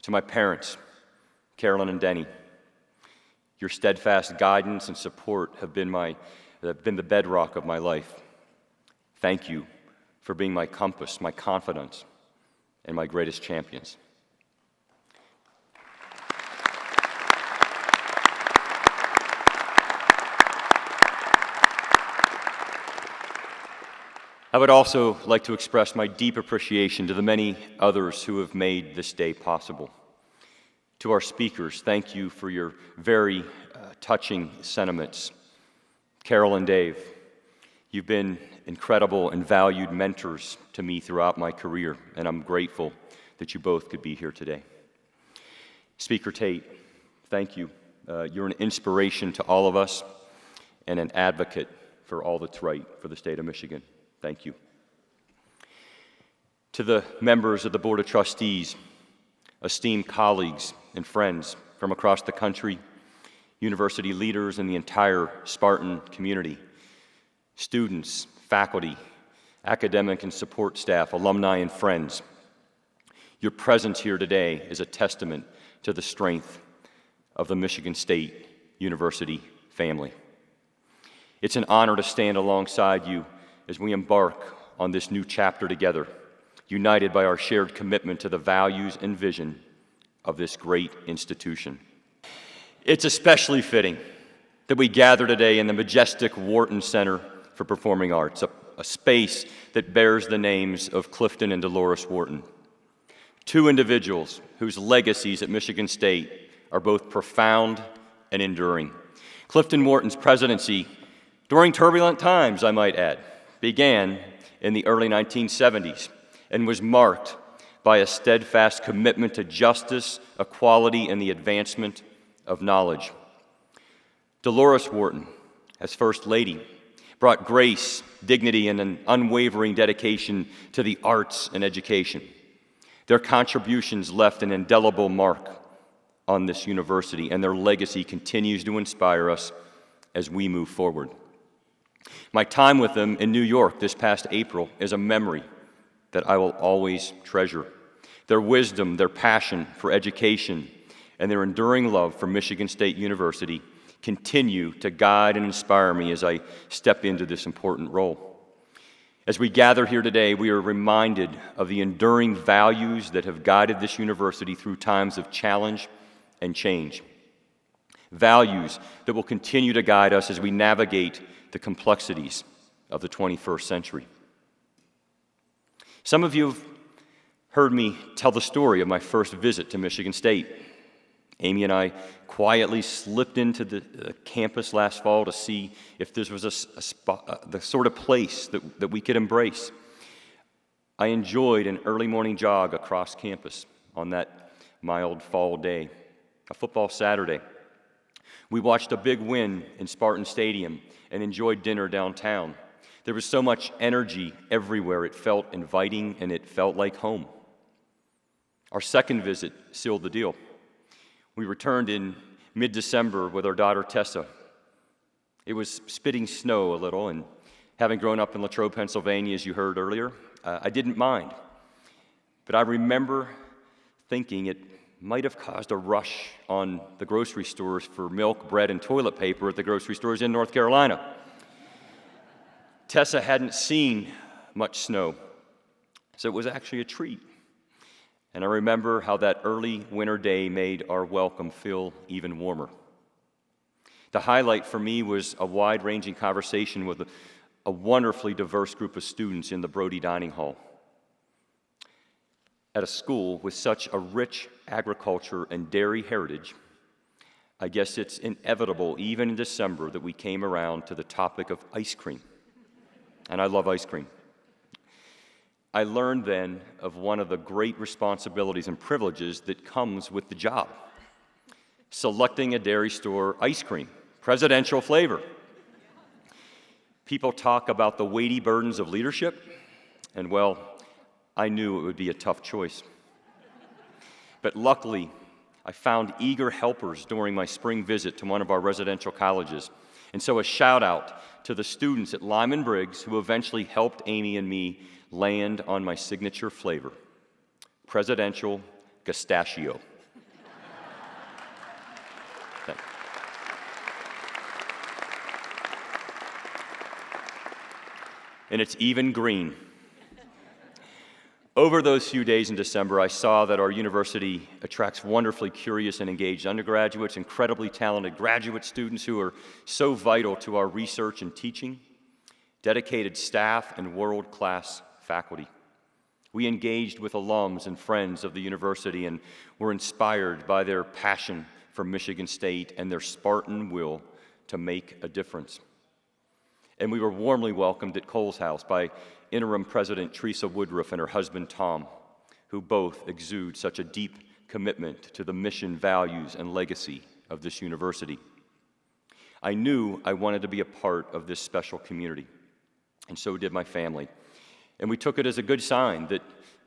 [SPEAKER 15] To my parents, Carolyn and Denny, your steadfast guidance and support have been the bedrock of my life. Thank you for being my compass, my confidence, and my greatest champions. I would also like to express my deep appreciation to the many others who have made this day possible. To our speakers, thank you for your very touching sentiments. Carol and Dave, you've been incredible and valued mentors to me throughout my career, and I'm grateful that you both could be here today. Speaker Tate, thank you. You're an inspiration to all of us and an advocate for all that's right for the state of Michigan. Thank you. To the members of the Board of Trustees, esteemed colleagues and friends from across the country, university leaders, and the entire Spartan community, students, faculty, academic and support staff, alumni, and friends, your presence here today is a testament to the strength of the Michigan State University family. It's an honor to stand alongside you as we embark on this new chapter together, united by our shared commitment to the values and vision of this great institution. It's especially fitting that we gather today in the majestic Wharton Center for Performing Arts, a space that bears the names of Clifton and Dolores Wharton, two individuals whose legacies at Michigan State are both profound and enduring. Clifton Wharton's presidency, during turbulent times, I might add, began in the early 1970s and was marked by a steadfast commitment to justice, equality, and the advancement of knowledge. Dolores Wharton, as First Lady, brought grace, dignity, and an unwavering dedication to the arts and education. Their contributions left an indelible mark on this university, and their legacy continues to inspire us as we move forward. My time with them in New York this past April is a memory that I will always treasure. Their wisdom, their passion for education, and their enduring love for Michigan State University continue to guide and inspire me as I step into this important role. As we gather here today, we are reminded of the enduring values that have guided this university through times of challenge and change. Values that will continue to guide us as we navigate the complexities of the 21st century. Some of you have heard me tell the story of my first visit to Michigan State. Amy and I quietly slipped into the campus last fall to see if this was a spot, the sort of place that we could embrace. I enjoyed an early morning jog across campus on that mild fall day, a football Saturday. We watched a big win in Spartan Stadium and enjoyed dinner downtown. There was so much energy everywhere. It felt inviting and it felt like home. Our second visit sealed the deal. We returned in mid-December with our daughter Tessa. It was spitting snow a little, and having grown up in Latrobe, Pennsylvania, as you heard earlier, I didn't mind. But I remember thinking it might have caused a rush on the grocery stores for milk, bread, and toilet paper at the grocery stores in North Carolina. Tessa hadn't seen much snow, so it was actually a treat. And I remember how that early winter day made our welcome feel even warmer. The highlight for me was a wide-ranging conversation with a wonderfully diverse group of students in the Brody Dining Hall. At a school with such a rich agriculture and dairy heritage, I guess it's inevitable, even in December, that we came around to the topic of ice cream. And I love ice cream. I learned then of one of the great responsibilities and privileges that comes with the job: selecting a dairy store ice cream, presidential flavor. People talk about the weighty burdens of leadership, and well, I knew it would be a tough choice. But luckily, I found eager helpers during my spring visit to one of our residential colleges. And so a shout out to the students at Lyman Briggs who eventually helped Amy and me land on my signature flavor, presidential Gustachio. And it's even green. Over those few days in December, I saw that our university attracts wonderfully curious and engaged undergraduates, incredibly talented graduate students who are so vital to our research and teaching, dedicated staff, and world-class faculty. We engaged with alums and friends of the university and were inspired by their passion for Michigan State and their Spartan will to make a difference. And we were warmly welcomed at Cole's House by Interim President Teresa Woodruff and her husband Tom, who both exude such a deep commitment to the mission, values, and legacy of this university. I knew I wanted to be a part of this special community, and so did my family. And we took it as a good sign that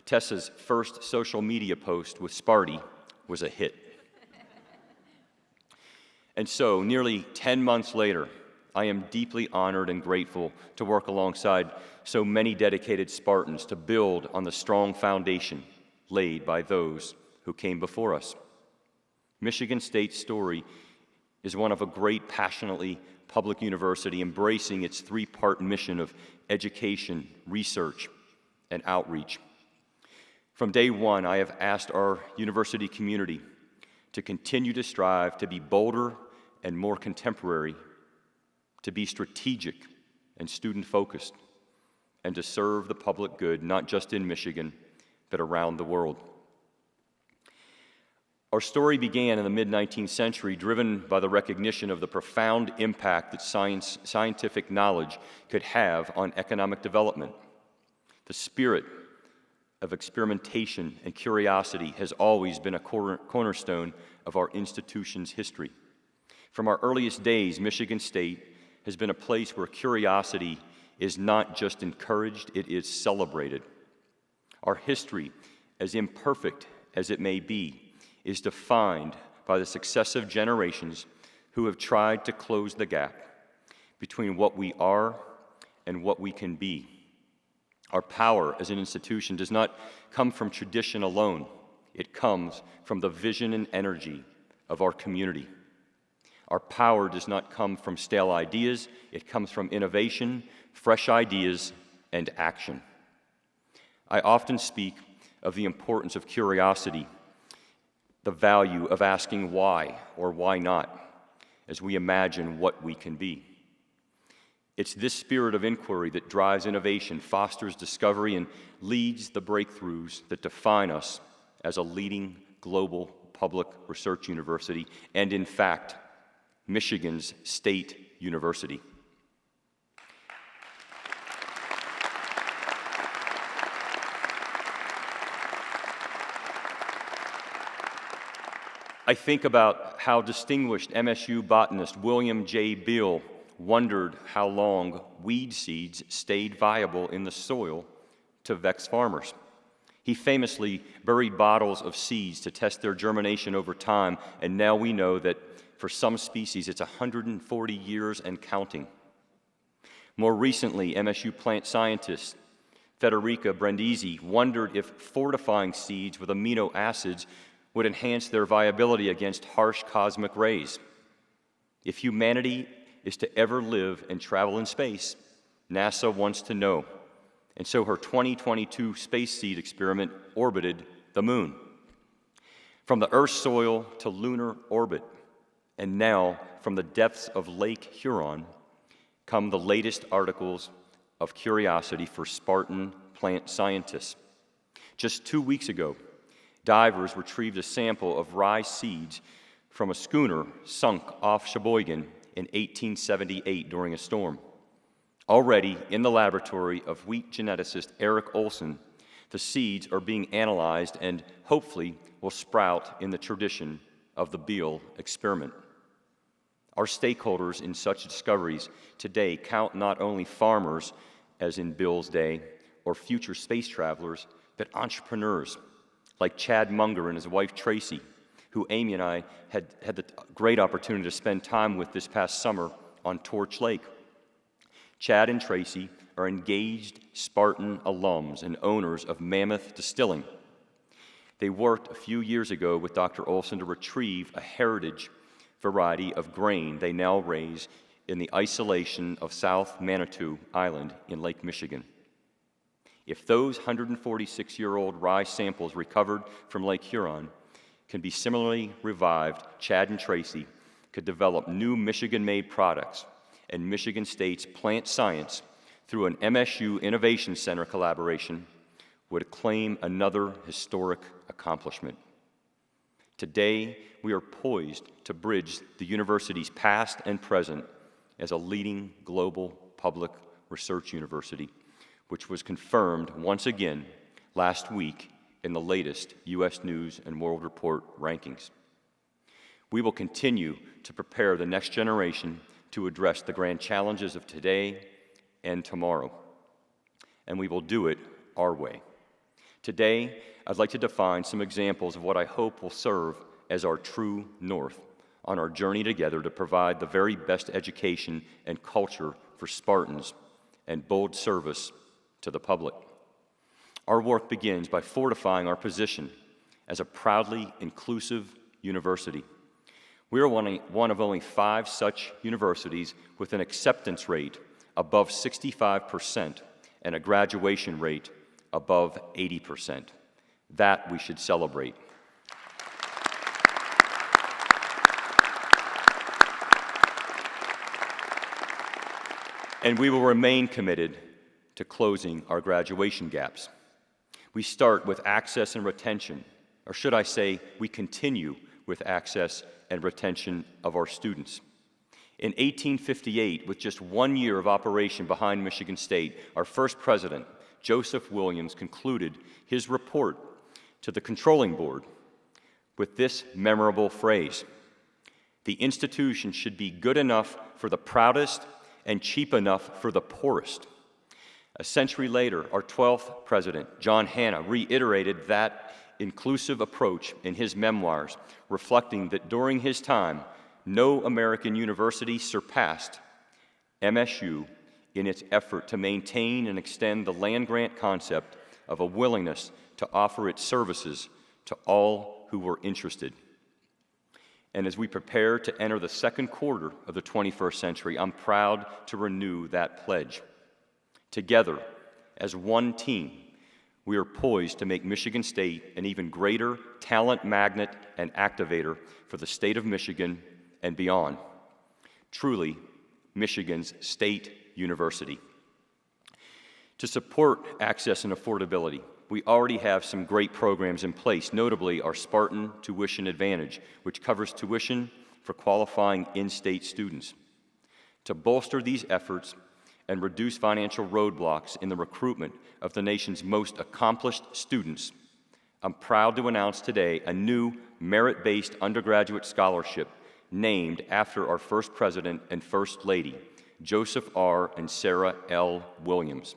[SPEAKER 15] Tessa's first social media post with Sparty was a hit. And so, nearly 10 months later, I am deeply honored and grateful to work alongside so many dedicated Spartans to build on the strong foundation laid by those who came before us. Michigan State's story is one of a great, passionately public university embracing its three-part mission of education, research, and outreach. From day one, I have asked our university community to continue to strive to be bolder and more contemporary, to be strategic and student-focused, and to serve the public good, not just in Michigan, but around the world. Our story began in the mid-19th century, driven by the recognition of the profound impact that scientific knowledge could have on economic development. The spirit of experimentation and curiosity has always been a cornerstone of our institution's history. From our earliest days, Michigan State has been a place where curiosity is not just encouraged, it is celebrated. Our history, as imperfect as it may be, is defined by the successive generations who have tried to close the gap between what we are and what we can be. Our power as an institution does not come from tradition alone. It comes from the vision and energy of our community. Our power does not come from stale ideas. It comes from innovation, fresh ideas, and action. I often speak of the importance of curiosity, the value of asking why or why not, as we imagine what we can be. It's this spirit of inquiry that drives innovation, fosters discovery, and leads the breakthroughs that define us as a leading global public research university, and in fact, Michigan's state university. I think about how distinguished MSU botanist William J. Beall wondered how long weed seeds stayed viable in the soil to vex farmers. He famously buried bottles of seeds to test their germination over time, and now we know that for some species it's 140 years and counting. More recently, MSU plant scientist Federica Brindisi wondered if fortifying seeds with amino acids would enhance their viability against harsh cosmic rays. If humanity is to ever live and travel in space, NASA wants to know. And so her 2022 space seed experiment orbited the moon. From the Earth's soil to lunar orbit, and now from the depths of Lake Huron, come the latest articles of curiosity for Spartan plant scientists. Just 2 weeks ago, divers retrieved a sample of rye seeds from a schooner sunk off Sheboygan in 1878 during a storm. Already in the laboratory of wheat geneticist Eric Olson, the seeds are being analyzed and hopefully will sprout in the tradition of the Beall experiment. Our stakeholders in such discoveries today count not only farmers, as in Beall's day, or future space travelers, but entrepreneurs like Chad Munger and his wife Tracy, who Amy and I had the great opportunity to spend time with this past summer on Torch Lake. Chad and Tracy are engaged Spartan alums and owners of Mammoth Distilling. They worked a few years ago with Dr. Olson to retrieve a heritage variety of grain they now raise in the isolation of South Manitou Island in Lake Michigan. If those 146-year-old rye samples recovered from Lake Huron can be similarly revived, Chad and Tracy could develop new Michigan-made products, and Michigan State's plant science, through an MSU Innovation Center collaboration, would claim another historic accomplishment. Today, we are poised to bridge the university's past and present as a leading global public research university, which was confirmed once again last week in the latest U.S. News and World Report rankings. We will continue to prepare the next generation to address the grand challenges of today and tomorrow, and we will do it our way. Today, I'd like to define some examples of what I hope will serve as our true north on our journey together to provide the very best education and culture for Spartans and bold service to the public. Our work begins by fortifying our position as a proudly inclusive university. We are one of only 5 such universities with an acceptance rate above 65% and a graduation rate above 80%. That we should celebrate. And we will remain committed to closing our graduation gaps. We start with access and retention, or should I say, we continue with access and retention of our students. In 1858, with just 1 year of operation behind Michigan State, our first president, Joseph Williams, concluded his report to the controlling board with this memorable phrase: "The institution should be good enough for the proudest and cheap enough for the poorest. A century later, our 12th president, John Hanna, reiterated that inclusive approach in his memoirs, reflecting that during his time, no American university surpassed MSU in its effort to maintain and extend the land-grant concept of a willingness to offer its services to all who were interested. And as we prepare to enter the second quarter of the 21st century, I'm proud to renew that pledge. Together, as one team, we are poised to make Michigan State an even greater talent magnet and activator for the state of Michigan and beyond. Truly, Michigan's state university. To support access and affordability, we already have some great programs in place, notably our Spartan Tuition Advantage, which covers tuition for qualifying in-state students. To bolster these efforts and reduce financial roadblocks in the recruitment of the nation's most accomplished students, I'm proud to announce today a new merit-based undergraduate scholarship named after our first president and first lady, Joseph R. and Sarah L. Williams.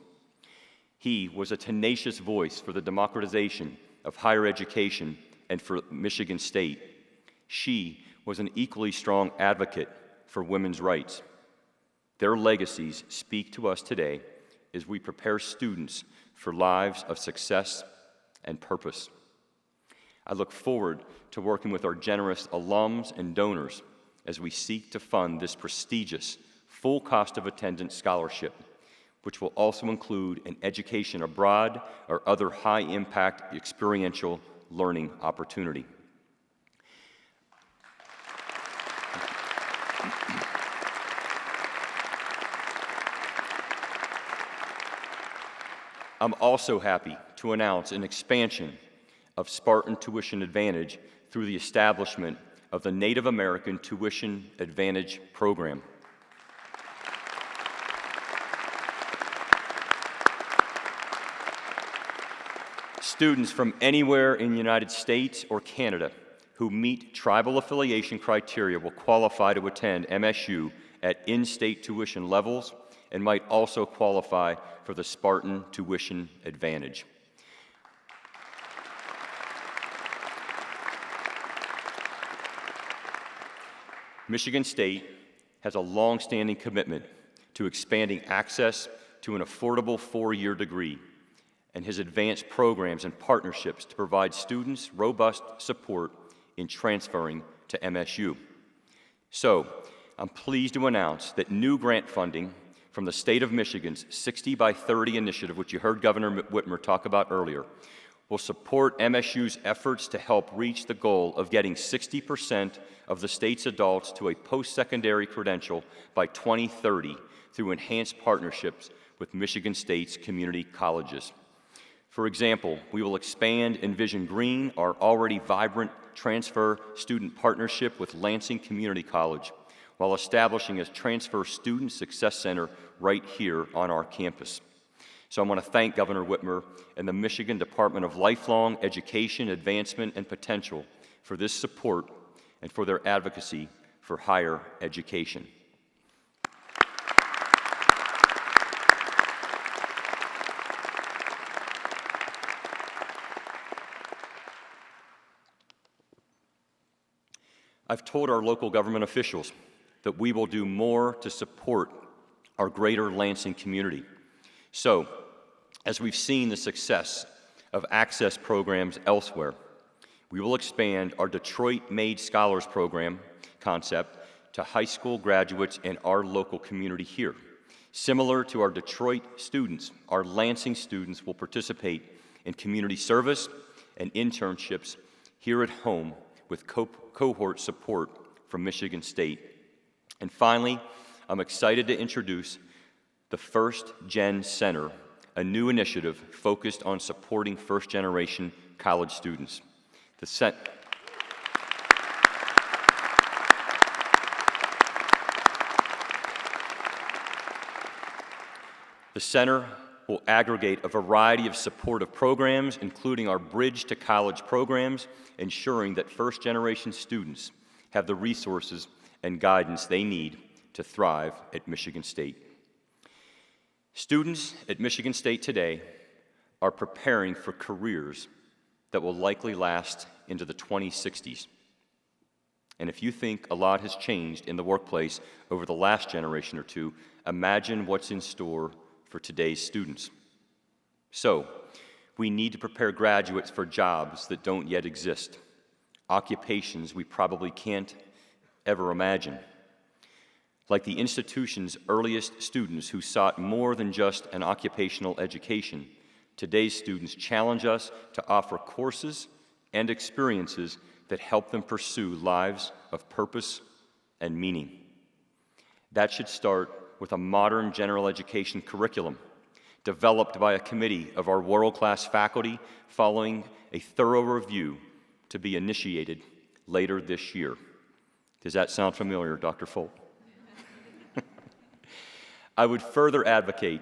[SPEAKER 15] He was a tenacious voice for the democratization of higher education and for Michigan State. She was an equally strong advocate for women's rights. Their legacies speak to us today as we prepare students for lives of success and purpose. I look forward to working with our generous alums and donors as we seek to fund this prestigious, full cost of attendance scholarship, which will also include an education abroad or other high-impact experiential learning opportunity. I'm also happy to announce an expansion of Spartan Tuition Advantage through the establishment of the Native American Tuition Advantage Program. Students from anywhere in the United States or Canada who meet tribal affiliation criteria will qualify to attend MSU at in-state tuition levels and might also qualify for the Spartan Tuition Advantage. Michigan State has a long-standing commitment to expanding access to an affordable four-year degree and has advanced programs and partnerships to provide students robust support in transferring to MSU. So, I'm pleased to announce that new grant funding from the state of Michigan's 60 by 30 initiative, which you heard Governor Whitmer talk about earlier, will support MSU's efforts to help reach the goal of getting 60% of the state's adults to a post-secondary credential by 2030 through enhanced partnerships with Michigan State's community colleges. For example, we will expand Envision Green, our already vibrant transfer student partnership with Lansing Community College, while establishing a Transfer Student Success Center right here on our campus. So I want to thank Governor Whitmer and the Michigan Department of Lifelong Education, Advancement, and Potential for this support and for their advocacy for higher education. I've told our local government officials that we will do more to support our greater Lansing community. So, as we've seen the success of access programs elsewhere, we will expand our Detroit Made Scholars program concept to high school graduates in our local community here. Similar to our Detroit students, our Lansing students will participate in community service and internships here at home with cohort support from Michigan State. And finally, I'm excited to introduce the First Gen Center, a new initiative focused on supporting first-generation college students. The center will aggregate a variety of supportive programs, including our Bridge to College programs, ensuring that first-generation students have the resources and guidance they need to thrive at Michigan State. Students at Michigan State today are preparing for careers that will likely last into the 2060s. And if you think a lot has changed in the workplace over the last generation or two, imagine what's in store for today's students. So, we need to prepare graduates for jobs that don't yet exist, occupations we probably can't ever imagine. Like the institution's earliest students who sought more than just an occupational education, today's students challenge us to offer courses and experiences that help them pursue lives of purpose and meaning. That should start with a modern general education curriculum developed by a committee of our world-class faculty following a thorough review to be initiated later this year. Does that sound familiar, Dr. Folt? I would further advocate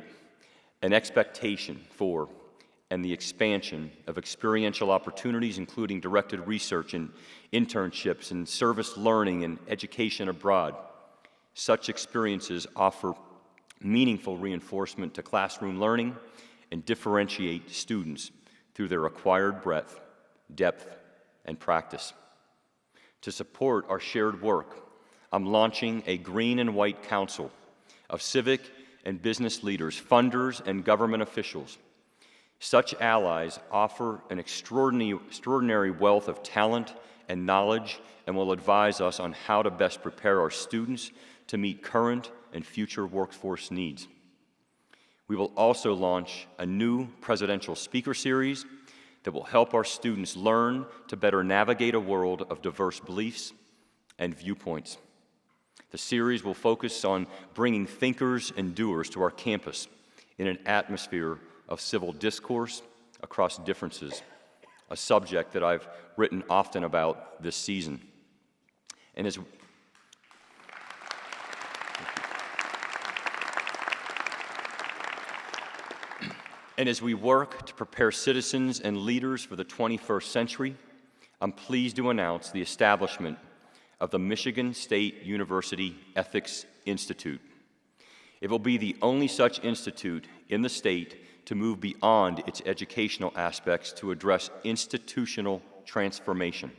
[SPEAKER 15] an expectation for and the expansion of experiential opportunities, including directed research and internships and service learning and education abroad. Such experiences offer meaningful reinforcement to classroom learning and differentiate students through their acquired breadth, depth, and practice. To support our shared work, I'm launching a Green and White Council of civic and business leaders, funders, and government officials. Such allies offer an extraordinary wealth of talent and knowledge and will advise us on how to best prepare our students to meet current and future workforce needs. We will also launch a new presidential speaker series that will help our students learn to better navigate a world of diverse beliefs and viewpoints. The series will focus on bringing thinkers and doers to our campus in an atmosphere of civil discourse across differences, a subject that I've written often about this season. And as we work to prepare citizens and leaders for the 21st century, I'm pleased to announce the establishment of the Michigan State University Ethics Institute. It will be the only such institute in the state to move beyond its educational aspects to address institutional transformation,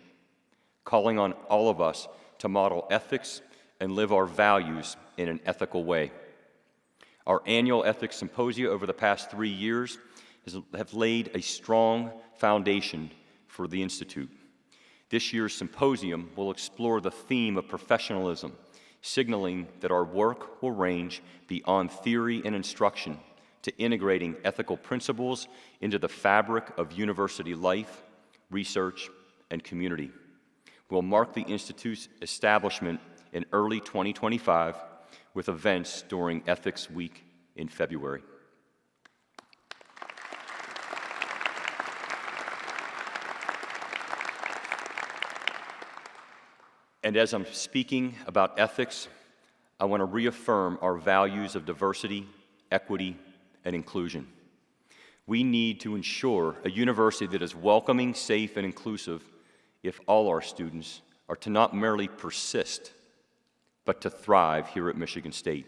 [SPEAKER 15] calling on all of us to model ethics and live our values in an ethical way. Our annual ethics symposia over the past 3 years have laid a strong foundation for the Institute. This year's symposium will explore the theme of professionalism, signaling that our work will range beyond theory and instruction to integrating ethical principles into the fabric of university life, research, and community. We'll mark the Institute's establishment in early 2025 with events during Ethics Week in February. And as I'm speaking about ethics, I want to reaffirm our values of diversity, equity, and inclusion. We need to ensure a university that is welcoming, safe, and inclusive if all our students are to not merely persist, but to thrive here at Michigan State.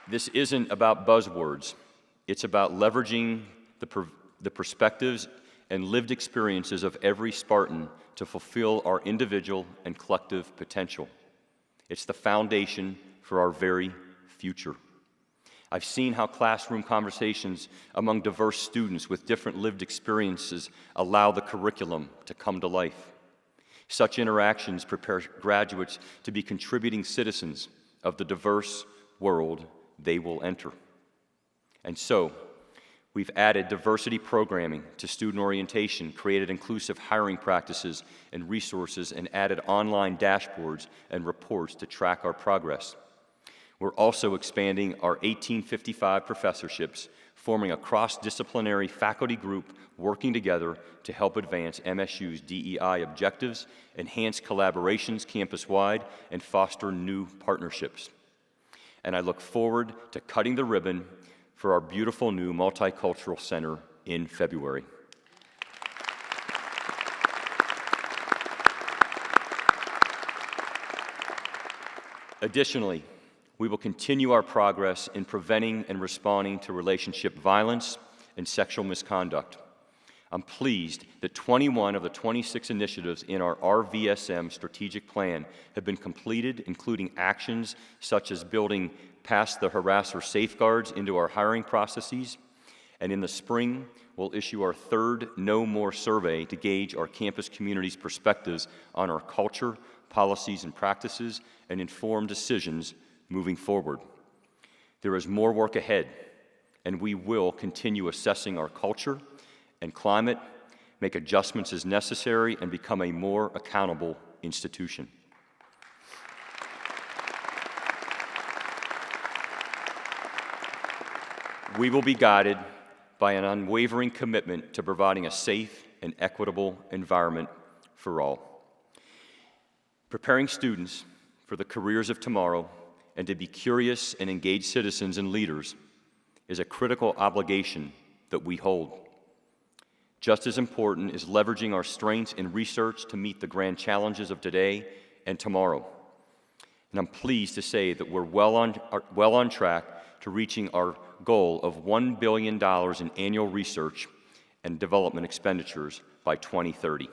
[SPEAKER 15] This isn't about buzzwords. It's about leveraging the perspectives and lived experiences of every Spartan to fulfill our individual and collective potential. It's the foundation for our very future. I've seen how classroom conversations among diverse students with different lived experiences allow the curriculum to come to life. Such interactions prepare graduates to be contributing citizens of the diverse world they will enter. And so, we've added diversity programming to student orientation, created inclusive hiring practices and resources, and added online dashboards and reports to track our progress. We're also expanding our 1855 professorships, forming a cross-disciplinary faculty group working together to help advance MSU's DEI objectives, enhance collaborations campus-wide, and foster new partnerships. And I look forward to cutting the ribbon for our beautiful new multicultural center in February. Additionally, we will continue our progress in preventing and responding to relationship violence and sexual misconduct. I'm pleased that 21 of the 26 initiatives in our RVSM strategic plan have been completed, including actions such as building past the harasser safeguards into our hiring processes. And in the spring, we'll issue our third No More survey to gauge our campus community's perspectives on our culture, policies, and practices, and inform decisions moving forward. There is more work ahead, and we will continue assessing our culture and climate, make adjustments as necessary, and become a more accountable institution. We will be guided by an unwavering commitment to providing a safe and equitable environment for all. Preparing students for the careers of tomorrow and to be curious and engaged citizens and leaders is a critical obligation that we hold. Just as important is leveraging our strengths in research to meet the grand challenges of today and tomorrow. And I'm pleased to say that we're well on track to reaching our goal of $1 billion in annual research and development expenditures by 2030.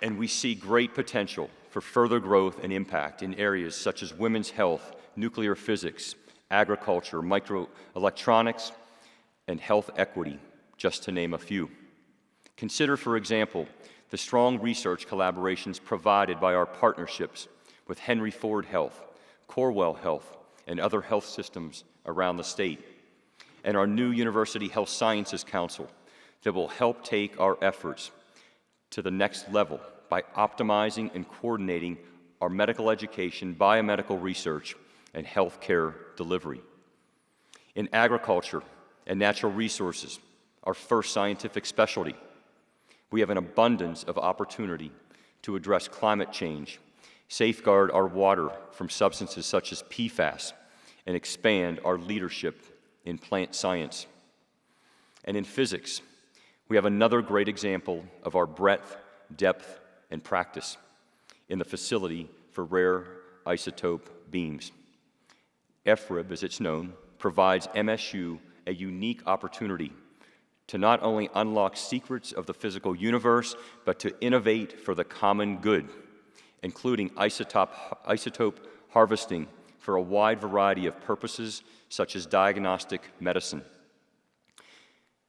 [SPEAKER 15] And we see great potential for further growth and impact in areas such as women's health, nuclear physics, agriculture, microelectronics, and health equity, just to name a few. Consider, for example, the strong research collaborations provided by our partnerships with Henry Ford Health, Corewell Health, and other health systems around the state, and our new University Health Sciences Council that will help take our efforts to the next level by optimizing and coordinating our medical education, biomedical research, and healthcare delivery. In agriculture and natural resources, our first scientific specialty, we have an abundance of opportunity to address climate change, safeguard our water from substances such as PFAS, and expand our leadership in plant science. And in physics, we have another great example of our breadth, depth, and practice in the Facility for Rare Isotope Beams. FRIB, as it's known, provides MSU a unique opportunity to not only unlock secrets of the physical universe, but to innovate for the common good, including isotope harvesting for a wide variety of purposes, such as diagnostic medicine.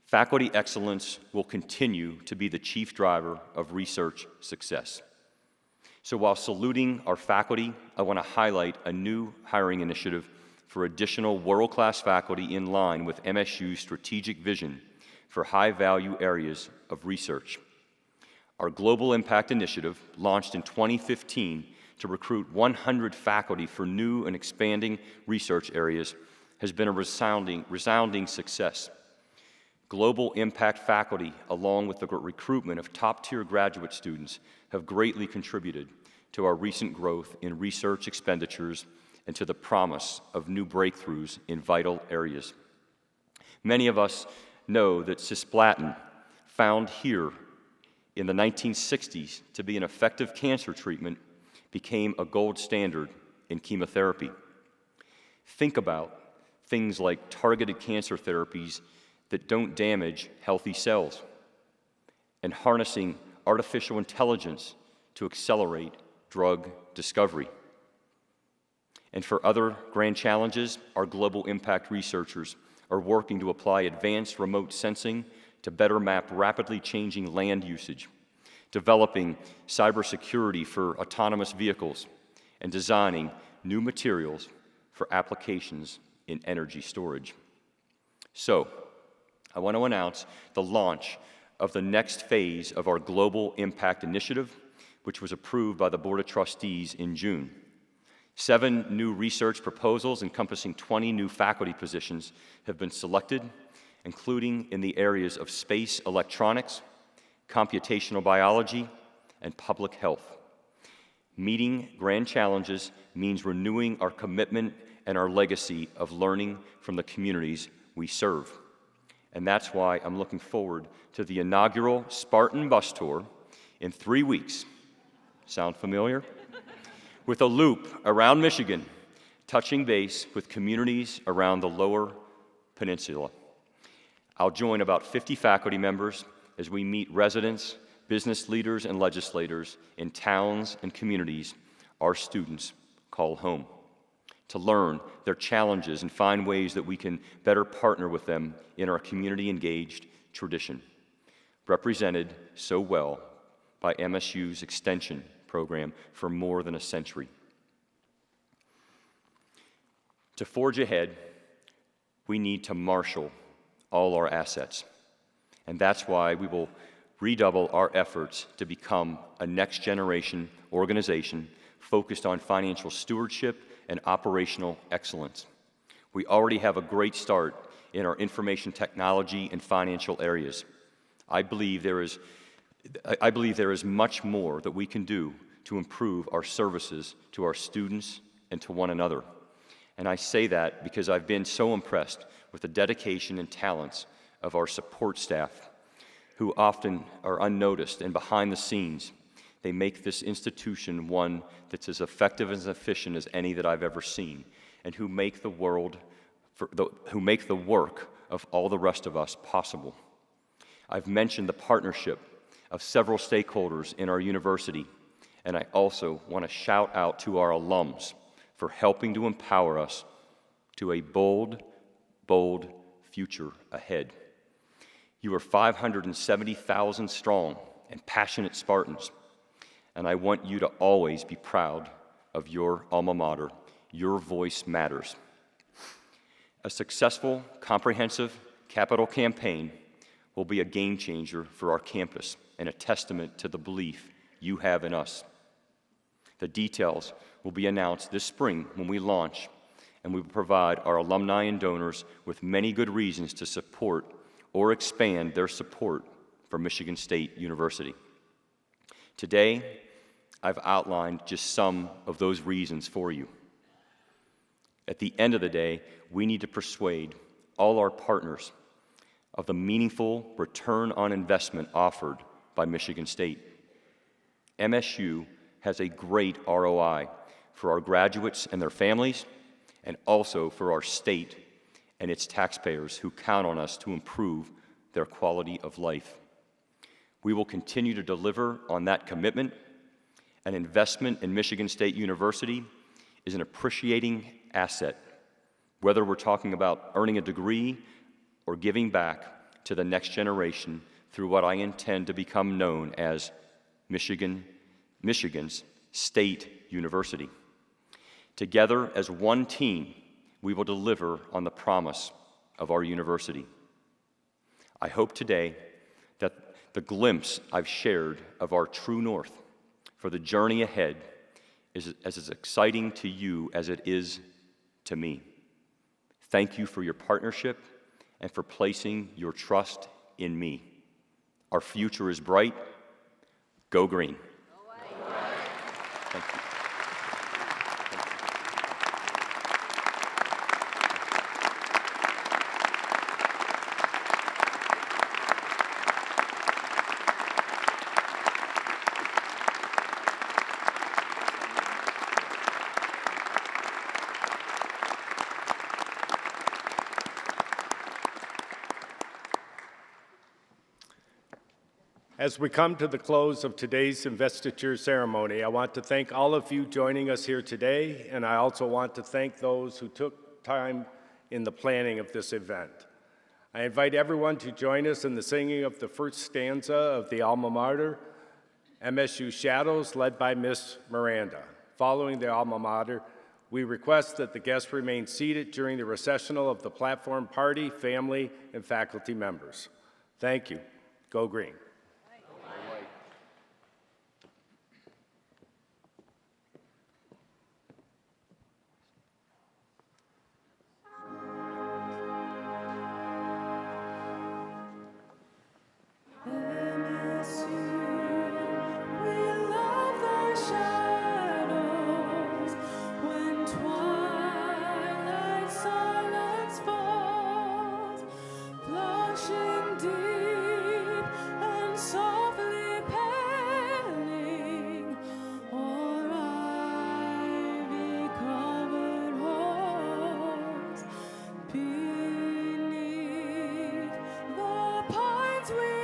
[SPEAKER 15] Faculty excellence will continue to be the chief driver of research success. So while saluting our faculty, I want to highlight a new hiring initiative for additional world-class faculty in line with MSU's strategic vision for high-value areas of research. Our Global Impact Initiative, launched in 2015 to recruit 100 faculty for new and expanding research areas, has been a resounding success. Global Impact faculty, along with the recruitment of top-tier graduate students, have greatly contributed to our recent growth in research expenditures and to the promise of new breakthroughs in vital areas. Many of us know that cisplatin, found here in the 1960s to be an effective cancer treatment, became a gold standard in chemotherapy. Think about things like targeted cancer therapies that don't damage healthy cells, and harnessing artificial intelligence to accelerate drug discovery. And for other grand challenges, our Global Impact researchers are working to apply advanced remote sensing to better map rapidly changing land usage, developing cybersecurity for autonomous vehicles, and designing new materials for applications in energy storage. So, I want to announce the launch of the next phase of our Global Impact Initiative, which was approved by the Board of Trustees in June. 7 new research proposals encompassing 20 new faculty positions have been selected, including in the areas of space electronics, computational biology, and public health. Meeting grand challenges means renewing our commitment and our legacy of learning from the communities we serve. And that's why I'm looking forward to the inaugural Spartan bus tour in 3 weeks. Sound familiar? With a loop around Michigan, touching base with communities around the Lower Peninsula. I'll join about 50 faculty members as we meet residents, business leaders, and legislators in towns and communities our students call home, to learn their challenges and find ways that we can better partner with them in our community-engaged tradition, represented so well by MSU's extension program for more than a century. To forge ahead, we need to marshal all our assets, and that's why we will redouble our efforts to become a next-generation organization focused on financial stewardship and operational excellence. We already have a great start in our information technology and financial areas. I believe there is much more that we can do to improve our services to our students and to one another. And I say that because I've been so impressed with the dedication and talents of our support staff, who often are unnoticed and behind the scenes. They make this institution one that's as effective and as efficient as any that I've ever seen, and who make the work of all the rest of us possible. I've mentioned the partnership of several stakeholders in our university, and I also want to shout out to our alums for helping to empower us to a bold, bold future ahead. You are 570,000 strong and passionate Spartans, and I want you to always be proud of your alma mater. Your voice matters. A successful, comprehensive capital campaign will be a game changer for our campus and a testament to the belief you have in us. The details will be announced this spring when we launch, and we will provide our alumni and donors with many good reasons to support or expand their support for Michigan State University. Today, I've outlined just some of those reasons for you. At the end of the day, we need to persuade all our partners of the meaningful return on investment offered by Michigan State. MSU has a great ROI for our graduates and their families, and also for our state and its taxpayers who count on us to improve their quality of life. We will continue to deliver on that commitment. An investment in Michigan State University is an appreciating asset, whether we're talking about earning a degree or giving back to the next generation through what I intend to become known as Michigan's State University. Together as one team, we will deliver on the promise of our university. I hope today that the glimpse I've shared of our true north for the journey ahead is as exciting to you as it is to me. Thank you for your partnership and for placing your trust in me. Our future is bright. Go green. Thank you.
[SPEAKER 3] As we come to the close of today's investiture ceremony, I want to thank all of you joining us here today, and I also want to thank those who took time in the planning of this event. I invite everyone to join us in the singing of the first stanza of the alma mater, MSU Shadows, led by Miss Miranda. Following the alma mater, we request that the guests remain seated during the recessional of the platform party, family, and faculty members. Thank you. Go green.
[SPEAKER 2] She we